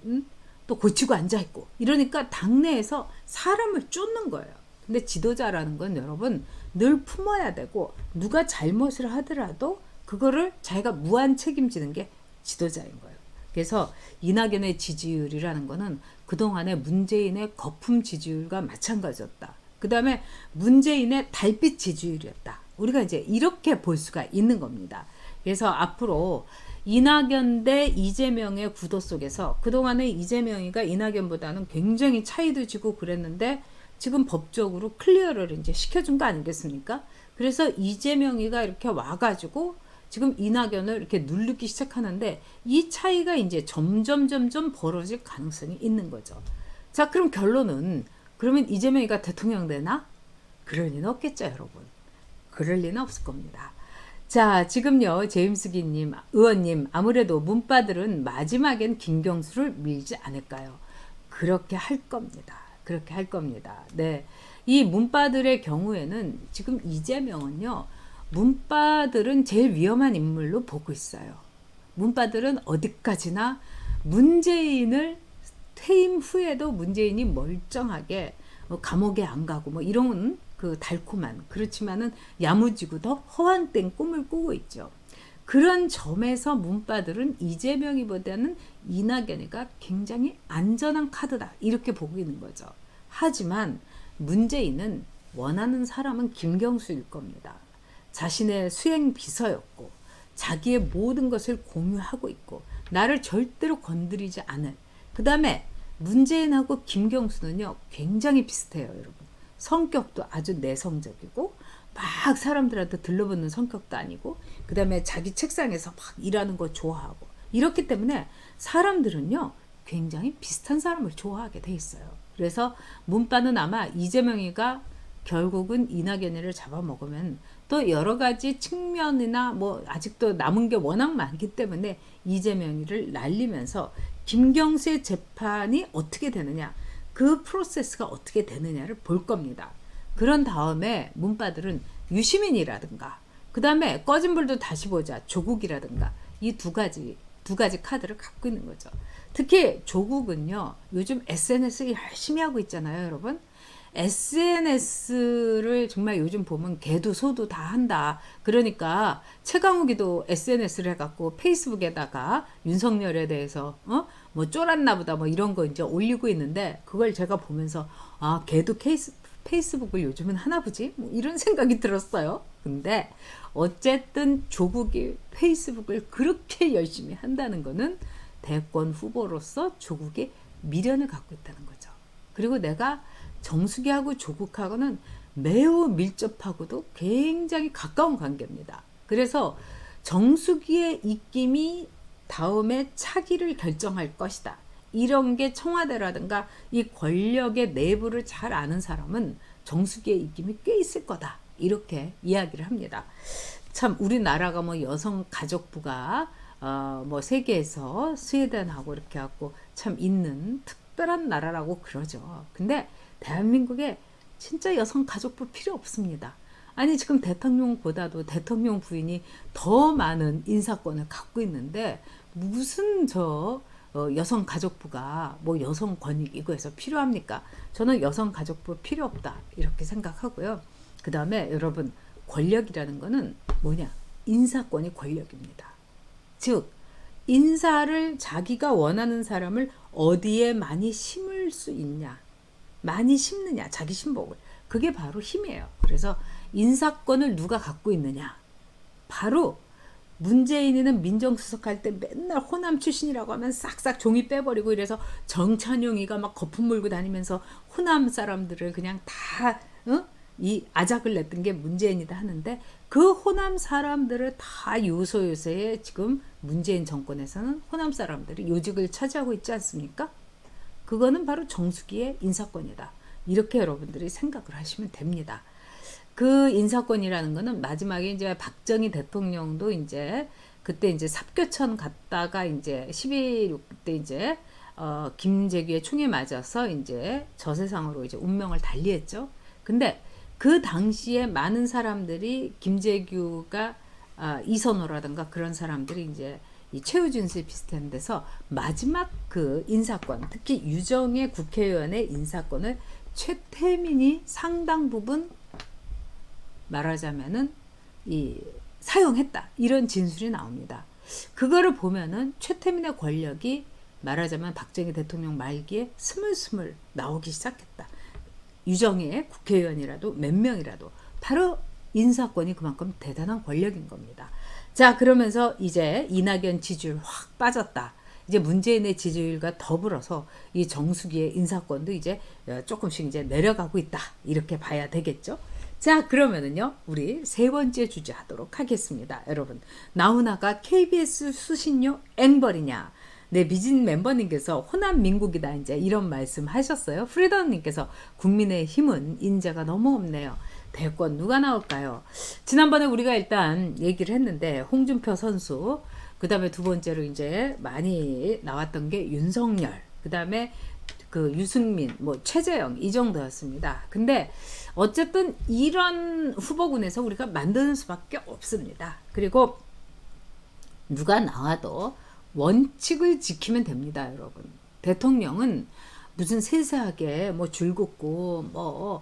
또 고치고 앉아 있고 이러니까 당내에서 사람을 쫓는 거예요. 근데 지도자라는 건 여러분 늘 품어야 되고 누가 잘못을 하더라도 그거를 자기가 무한 책임지는 게 지도자인 거예요. 그래서 이낙연의 지지율이라는 거는 그동안의 문재인의 거품 지지율과 마찬가지였다. 그 다음에 문재인의 달빛 지지율이었다. 우리가 이제 이렇게 볼 수가 있는 겁니다. 그래서 앞으로 이낙연 대 이재명의 구도 속에서 그동안의 이재명이가 이낙연보다는 굉장히 차이도 지고 그랬는데 지금 법적으로 클리어를 이제 시켜준 거 아니겠습니까? 그래서 이재명이가 이렇게 와가지고 지금 이낙연을 이렇게 누르기 시작하는데 이 차이가 이제 점점 벌어질 가능성이 있는 거죠. 자, 그럼 결론은 그러면 이재명이가 대통령 되나? 그럴 리는 없겠죠, 여러분. 그럴 리는 없을 겁니다. 자, 지금요, 제임스기님, 의원님, 아무래도 문바들은 마지막엔 김경수를 밀지 않을까요? 그렇게 할 겁니다. 그렇게 할 겁니다. 네. 이 문바들의 경우에는 지금 이재명은요, 문바들은 제일 위험한 인물로 보고 있어요. 문바들은 어디까지나 문재인을 퇴임 후에도 문재인이 멀쩡하게 감옥에 안 가고 뭐 이런 그 달콤한 그렇지만은 야무지고 더 허황된 꿈을 꾸고 있죠. 그런 점에서 문바들은 이재명이보다는 이낙연이가 굉장히 안전한 카드다 이렇게 보고 있는 거죠. 하지만 문재인은 원하는 사람은 김경수일 겁니다. 자신의 수행 비서였고 자기의 모든 것을 공유하고 있고 나를 절대로 건드리지 않을. 그 다음에 문재인하고 김경수는요 굉장히 비슷해요 여러분. 성격도 아주 내성적이고 막 사람들한테 들러붙는 성격도 아니고, 그 다음에 자기 책상에서 막 일하는 거 좋아하고, 이렇기 때문에 사람들은요 굉장히 비슷한 사람을 좋아하게 돼 있어요. 그래서 문바는 아마 이재명이가 결국은 이낙연이를 잡아먹으면 또 여러 가지 측면이나 뭐 아직도 남은 게 워낙 많기 때문에 이재명이를 날리면서 김경수의 재판이 어떻게 되느냐, 그 프로세스가 어떻게 되느냐를 볼 겁니다. 그런 다음에 문바들은 유시민이라든가, 그 다음에 꺼진 불도 다시 보자 조국이라든가, 이 두 가지 카드를 갖고 있는 거죠. 특히 조국은요 요즘 SNS 열심히 하고 있잖아요 여러분. SNS를 정말 요즘 보면 개도 소도 다 한다. 그러니까 최강욱이도 SNS를 해갖고 페이스북에다가 윤석열에 대해서 뭐 쫄았나 보다 뭐 이런 거 이제 올리고 있는데, 그걸 제가 보면서 아 걔도 페이스북을 요즘은 하나 보지? 뭐 이런 생각이 들었어요. 근데 어쨌든 조국이 페이스북을 그렇게 열심히 한다는 거는 대권 후보로서 조국의 미련을 갖고 있다는 거죠. 그리고 내가 정수기하고 조국하고는 매우 밀접하고도 굉장히 가까운 관계입니다. 그래서 정수기의 입김이 다음에 차기를 결정할 것이다. 이런 게 청와대라든가 이 권력의 내부를 잘 아는 사람은 정수기의 입김이 꽤 있을 거다. 이렇게 이야기를 합니다. 참 우리나라가 뭐 여성가족부가 뭐 세계에서 스웨덴하고 이렇게 갖고 참 있는 특별한 나라라고 그러죠. 근데 대한민국에 진짜 여성가족부 필요 없습니다. 아니 지금 대통령보다도 대통령 부인이 더 많은 인사권을 갖고 있는데 무슨 여성가족부가 뭐 여성권익 이거에서 필요합니까? 저는 여성가족부 필요 없다 이렇게 생각하고요. 그 다음에 여러분, 권력이라는 거는 뭐냐? 인사권이 권력입니다. 즉 인사를 자기가 원하는 사람을 어디에 많이 심을 수 있냐, 많이 심느냐, 자기 신복을, 그게 바로 힘이에요. 그래서 인사권을 누가 갖고 있느냐, 바로 문재인이는 민정수석 할 때 맨날 호남 출신이라고 하면 싹싹 종이 빼버리고 이래서 정찬용이가 막 거품 물고 다니면서 호남 사람들을 그냥 다 이 아작을 냈던 게 문재인이다 하는데, 그 호남 사람들을 다 요소요소에 지금 문재인 정권에서는 호남 사람들이 요직을 차지하고 있지 않습니까? 그거는 바로 정수기의 인사권이다. 이렇게 여러분들이 생각을 하시면 됩니다. 그 인사권이라는 거는 마지막에 이제 박정희 대통령도 이제 그때 이제 삽교천 갔다가 이제 11.6 때 이제 김재규의 총에 맞아서 이제 저 세상으로 이제 운명을 달리했죠. 근데 그 당시에 많은 사람들이 김재규가 이선호라든가 그런 사람들이 이제 이 최우준씨 비슷한 데서 마지막 그 인사권, 특히 유정의 국회의원의 인사권을 최태민이 상당 부분 말하자면은 사용했다, 이런 진술이 나옵니다. 그거를 보면은 최태민의 권력이 말하자면 박정희 대통령 말기에 스물스물 나오기 시작했다. 유정의 국회의원이라도 몇 명이라도 바로 인사권이 그만큼 대단한 권력인 겁니다. 자, 그러면서 이제 이낙연 지지율 확 빠졌다. 이제 문재인의 지지율과 더불어서 이 정수기의 인사권도 이제 조금씩 이제 내려가고 있다. 이렇게 봐야 되겠죠. 자, 그러면은요, 우리 세 번째 주제 하도록 하겠습니다. 여러분, 나훈아가 KBS 수신료 앵벌이냐? 네, 미진 멤버님께서 호남 민국이다 이제 이런 말씀 하셨어요. 프리덤님께서 국민의힘은 인재가 너무 없네요. 대권 누가 나올까요? 지난번에 우리가 일단 얘기를 했는데 홍준표 선수, 그 다음에 두 번째로 이제 많이 나왔던 게 윤석열, 그 다음에 그 유승민, 뭐 최재형 이 정도였습니다. 근데 어쨌든 이런 후보군에서 우리가 만드는 수밖에 없습니다. 그리고 누가 나와도 원칙을 지키면 됩니다, 여러분. 대통령은 무슨 세세하게 뭐 줄긋고 뭐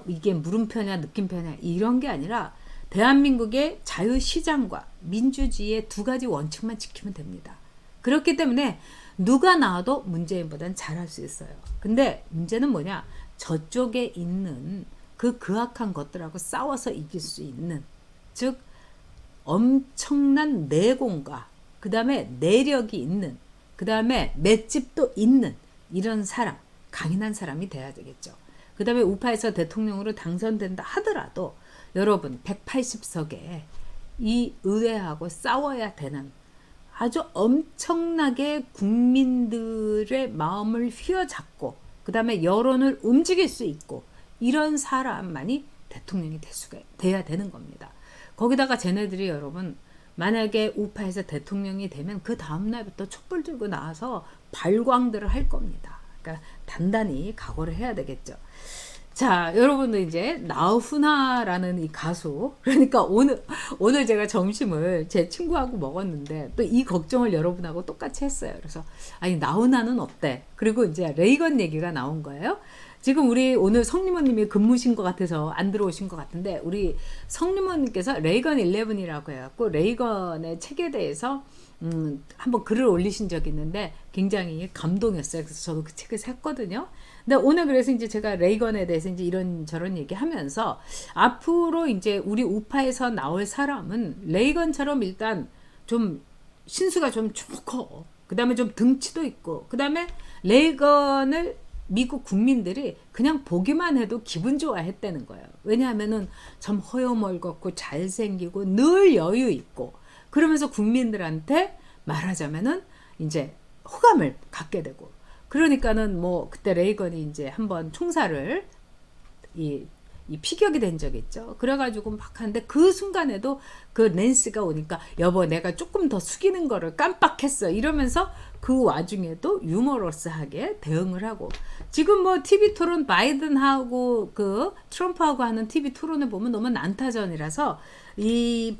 이게 물음표냐 느낌표냐 이런 게 아니라 대한민국의 자유시장과 민주주의의 두 가지 원칙만 지키면 됩니다. 그렇기 때문에 누가 나와도 문재인보단 잘할 수 있어요. 근데 문제는 뭐냐? 저쪽에 있는 그 극악한 것들하고 싸워서 이길 수 있는, 즉 엄청난 내공과 그 다음에 내력이 있는, 그 다음에 맷집도 있는 이런 사람, 강인한 사람이 돼야 되겠죠. 그 다음에 우파에서 대통령으로 당선된다 하더라도 여러분 180석에 이 의회하고 싸워야 되는 아주 엄청나게 국민들의 마음을 휘어잡고 그 다음에 여론을 움직일 수 있고 이런 사람만이 대통령이 돼야 되는 겁니다. 거기다가 쟤네들이 여러분 만약에 우파에서 대통령이 되면 그 다음날부터 촛불 들고 나와서 발광들을 할 겁니다. 그러니까 단단히 각오를 해야 되겠죠. 자, 여러분들 이제 나훈아라는 이 가수, 그러니까 오늘 제가 점심을 제 친구하고 먹었는데 또 이 걱정을 여러분하고 똑같이 했어요. 그래서 아니 나훈아는 어때? 그리고 이제 레이건 얘기가 나온 거예요. 지금 우리 오늘 성림원님이 근무신 것 같아서 안 들어오신 것 같은데 우리 성림원님께서 레이건 11이라고 해갖고 레이건의 책에 대해서 한번 글을 올리신 적이 있는데 굉장히 감동이었어요. 그래서 저도 그 책을 샀거든요. 근데 오늘 그래서 이제 제가 레이건에 대해서 이제 이런저런 얘기하면서 앞으로 이제 우리 우파에서 나올 사람은 레이건처럼 일단 좀 신수가 좀 좋고 그 다음에 좀 등치도 있고 그 다음에 레이건을 미국 국민들이 그냥 보기만 해도 기분 좋아했다는 거예요. 왜냐하면은 참 허여멀겋고 잘생기고 늘 여유 있고 그러면서 국민들한테 말하자면은 이제 호감을 갖게 되고 그러니까는 뭐 그때 레이건이 이제 한번 총살을 이 피격이 된 적이 있죠. 그래가지고 막 하는데 그 순간에도 그 낸시가 오니까 여보 내가 조금 더 숙이는 거를 깜빡했어 이러면서 그 와중에도 유머러스하게 대응을 하고 지금 뭐 TV 토론 바이든하고 그 트럼프하고 하는 TV 토론을 보면 너무 난타전이라서 이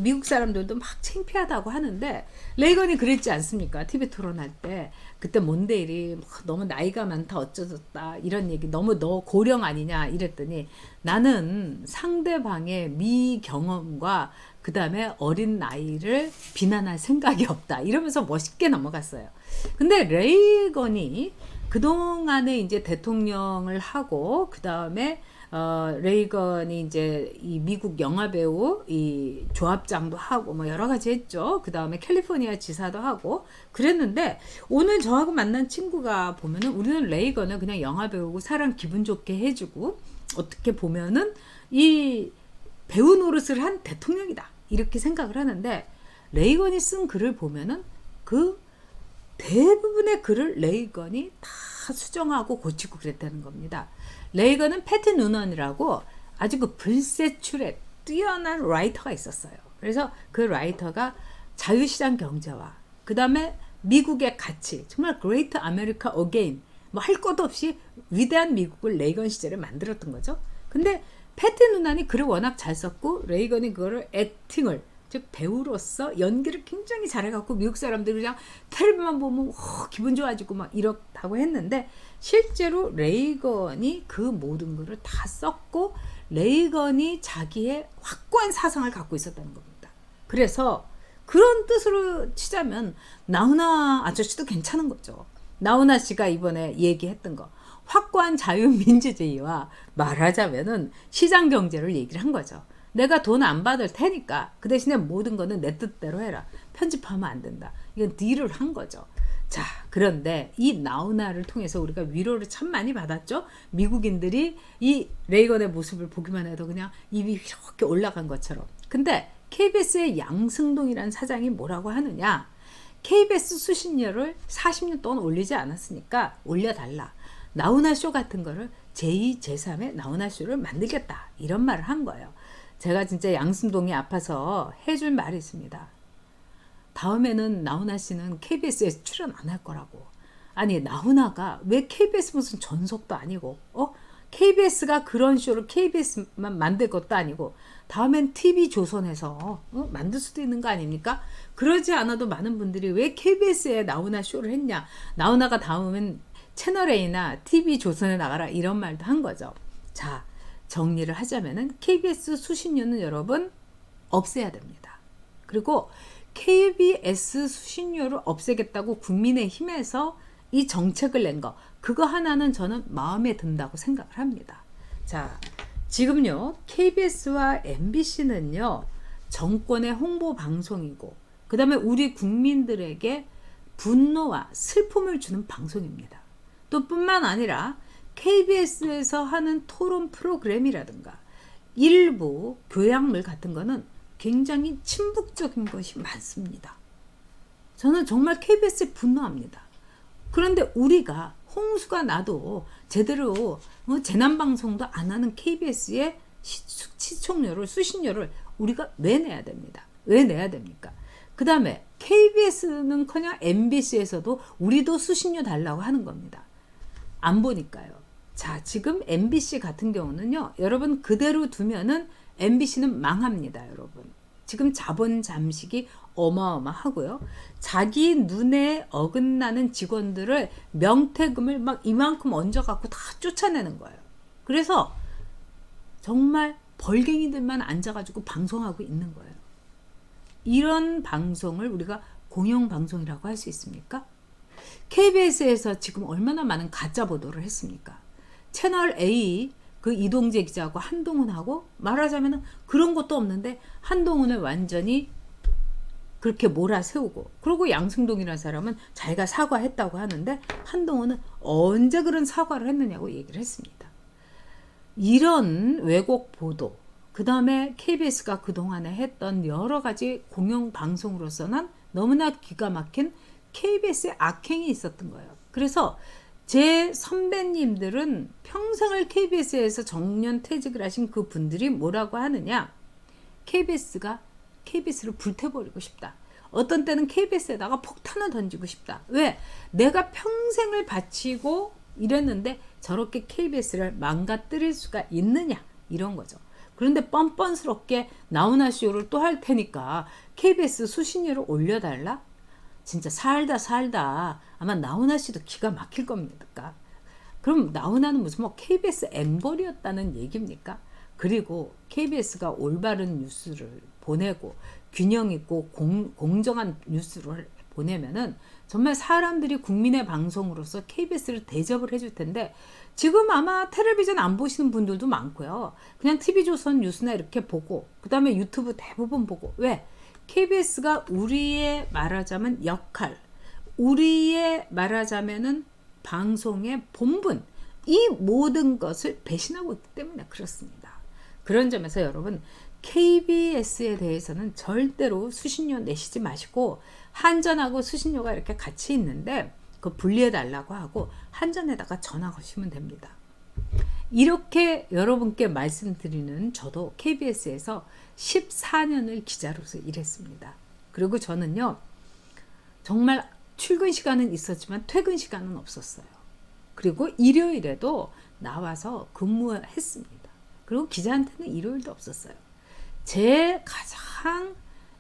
미국 사람들도 막 창피하다고 하는데 레이건이 그랬지 않습니까? TV 토론할 때 그때 몬데일이 너무 나이가 많다 어쩌졌다 이런 얘기 너무 너 고령 아니냐 이랬더니 나는 상대방의 미경험과 그 다음에 어린 나이를 비난할 생각이 없다 이러면서 멋있게 넘어갔어요. 근데 레이건이 그동안에 이제 대통령을 하고 그 다음에 레이건이 이제 이 미국 영화배우 이 조합장도 하고 뭐 여러 가지 했죠. 그 다음에 캘리포니아 지사도 하고 그랬는데 오늘 저하고 만난 친구가 보면은 우리는 레이건을 그냥 영화배우고 사람 기분 좋게 해주고 어떻게 보면은 이 배우 노릇을 한 대통령이다 이렇게 생각을 하는데 레이건이 쓴 글을 보면은 그 대부분의 글을 레이건이 다 수정하고 고치고 그랬다는 겁니다. 레이건은 패티 누넌이라고 아주 그 불세출에 뛰어난 라이터가 있었어요. 그래서 그 라이터가 자유시장 경제와 그 다음에 미국의 가치 정말 Great America Again 뭐 할 것도 없이 위대한 미국을 레이건 시절에 만들었던 거죠. 근데 패티 누넌이 글을 워낙 잘 썼고 레이건이 그거를 액팅을 즉 배우로서 연기를 굉장히 잘해갖고 미국 사람들이 그냥 텔레비만 보면 기분 좋아지고 막 이렇다고 했는데 실제로 레이건이 그 모든 것을 다 썼고 레이건이 자기의 확고한 사상을 갖고 있었다는 겁니다. 그래서 그런 뜻으로 치자면 나훈아 아저씨도 괜찮은 거죠. 나훈아 씨가 이번에 얘기했던 거 확고한 자유민주주의와 말하자면은 시장 경제를 얘기를 한 거죠. 내가 돈 안 받을 테니까 그 대신에 모든 거는 내 뜻대로 해라. 편집하면 안 된다. 이건 딜을 한 거죠. 자, 그런데 이 나훈아를 통해서 우리가 위로를 참 많이 받았죠. 미국인들이 이 레이건의 모습을 보기만 해도 그냥 입이 이렇게 올라간 것처럼. 근데 KBS의 양승동이라는 사장이 뭐라고 하느냐. KBS 수신료를 40년 동안 올리지 않았으니까 올려달라. 나훈아 쇼 같은 거를 제2, 제3의 나훈아 쇼를 만들겠다. 이런 말을 한 거예요. 제가 진짜 양승동이 아파서 해줄 말이 있습니다. 다음에는 나훈아 씨는 KBS에 출연 안 할 거라고. 아니 나훈아가 왜 KBS 무슨 전속도 아니고 KBS가 그런 쇼를 KBS만 만들 것도 아니고 다음엔 TV조선에서 만들 수도 있는 거 아닙니까? 그러지 않아도 많은 분들이 왜 KBS에 나훈아 쇼를 했냐. 나훈아가 다음엔 채널A나 TV조선에 나가라 이런 말도 한 거죠. 자, 정리를 하자면은 KBS 수신료는 여러분 없애야 됩니다. 그리고 KBS 수신료를 없애겠다고 국민의힘에서 이 정책을 낸 거 그거 하나는 저는 마음에 든다고 생각을 합니다. 자, 지금요 KBS와 MBC는요 정권의 홍보 방송이고 그 다음에 우리 국민들에게 분노와 슬픔을 주는 방송입니다. 또 뿐만 아니라 KBS에서 하는 토론 프로그램이라든가 일부 교양물 같은 거는 굉장히 친북적인 것이 많습니다. 저는 정말 KBS에 분노합니다. 그런데 우리가 홍수가 나도 제대로 재난방송도 안 하는 KBS의 시청료를, 수신료를 우리가 왜 내야 됩니다. 왜 내야 됩니까? 그 다음에 KBS는커녕 MBC에서도 우리도 수신료 달라고 하는 겁니다. 안 보니까요. 자, 지금 MBC 같은 경우는요, 여러분 그대로 두면은 MBC는 망합니다, 여러분. 지금 자본 잠식이 어마어마하고요. 자기 눈에 어긋나는 직원들을 명태금을 막 이만큼 얹어갖고 다 쫓아내는 거예요. 그래서 정말 벌갱이들만 앉아가지고 방송하고 있는 거예요. 이런 방송을 우리가 공영방송이라고 할 수 있습니까? KBS에서 지금 얼마나 많은 가짜 보도를 했습니까? 채널 A 그 이동재 기자하고 한동훈하고 말하자면 그런 것도 없는데 한동훈을 완전히 그렇게 몰아세우고, 그리고 양승동이라는 사람은 자기가 사과했다고 하는데 한동훈은 언제 그런 사과를 했느냐고 얘기를 했습니다. 이런 왜곡 보도, 그 다음에 KBS가 그동안에 했던 여러 가지 공영방송으로서는 너무나 기가 막힌 KBS의 악행이 있었던 거예요. 그래서 제 선배님들은 평생을 KBS에서 정년 퇴직을 하신 그 분들이 뭐라고 하느냐, KBS를 불태워버리고 싶다. 어떤 때는 KBS에다가 폭탄을 던지고 싶다. 왜? 내가 평생을 바치고 이랬는데 저렇게 KBS를 망가뜨릴 수가 있느냐, 이런 거죠. 그런데 뻔뻔스럽게 나훈아 쇼를 또 할 테니까 KBS 수신료를 올려달라? 진짜 살다 아마 나훈아 씨도 기가 막힐 겁니까? 그럼 나훈아는 무슨 KBS 앵벌이었다는 얘기입니까? 그리고 KBS가 올바른 뉴스를 보내고 균형 있고 공정한 뉴스를 보내면은 정말 사람들이 국민의 방송으로서 KBS를 대접을 해줄 텐데, 지금 아마 텔레비전 안 보시는 분들도 많고요. 그냥 TV조선 뉴스나 이렇게 보고, 그 다음에 유튜브 대부분 보고. 왜? KBS가 우리의 말하자면 역할, 우리의 말하자면은 방송의 본분, 이 모든 것을 배신하고 있기 때문에 그렇습니다. 그런 점에서 여러분, KBS에 대해서는 절대로 수신료 내시지 마시고, 한전하고 수신료가 이렇게 같이 있는데 그 분리해 달라고 하고 한전에다가 전화 거시면 됩니다. 이렇게 여러분께 말씀드리는 저도 KBS에서 14년을 기자로서 일했습니다. 그리고 저는요, 정말 출근 시간은 있었지만 퇴근 시간은 없었어요. 그리고 일요일에도 나와서 근무했습니다. 그리고 기자한테는 일요일도 없었어요. 제 가장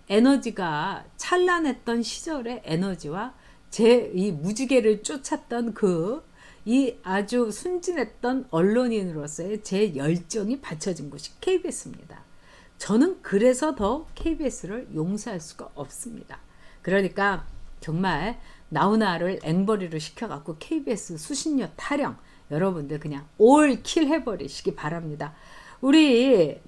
에너지가 찬란했던 시절의 에너지와 제 이 무지개를 쫓았던 이 아주 순진했던 언론인으로서의 제 열정이 받쳐진 곳이 KBS입니다. 저는 그래서 더 KBS를 용서할 수가 없습니다. 그러니까 정말 나훈아를 앵벌이로 시켜갖고 KBS 수신료 타령, 여러분들 그냥 올킬 해버리시기 바랍니다. 우리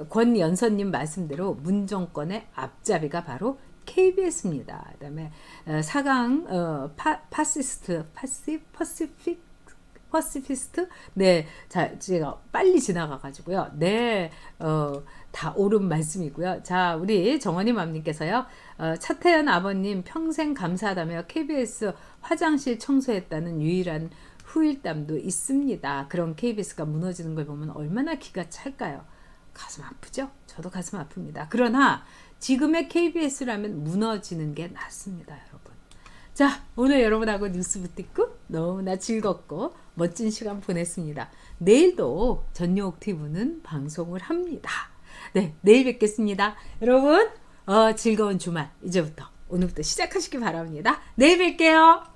권연선님 말씀대로 문정권의 앞잡이가 바로 KBS입니다. 그다음에 4강 퍼시피스트, 네, 자, 제가 빨리 지나가가지고요. 네, 다 옳은 말씀이고요. 자, 우리 정원희 맘님께서요, 차태현 아버님 평생 감사하다며 KBS 화장실 청소했다는 유일한 후일담도 있습니다. 그런 KBS가 무너지는 걸 보면 얼마나 기가 찰까요? 가슴 아프죠? 저도 가슴 아픕니다. 그러나 지금의 KBS라면 무너지는 게 낫습니다, 여러분. 자, 오늘 여러분하고 뉴스부티크 너무나 즐겁고 멋진 시간 보냈습니다. 내일도 전용옥티브는 방송을 합니다. 네, 내일 뵙겠습니다. 여러분, 즐거운 주말 이제부터 오늘부터 시작하시기 바랍니다. 내일 뵐게요.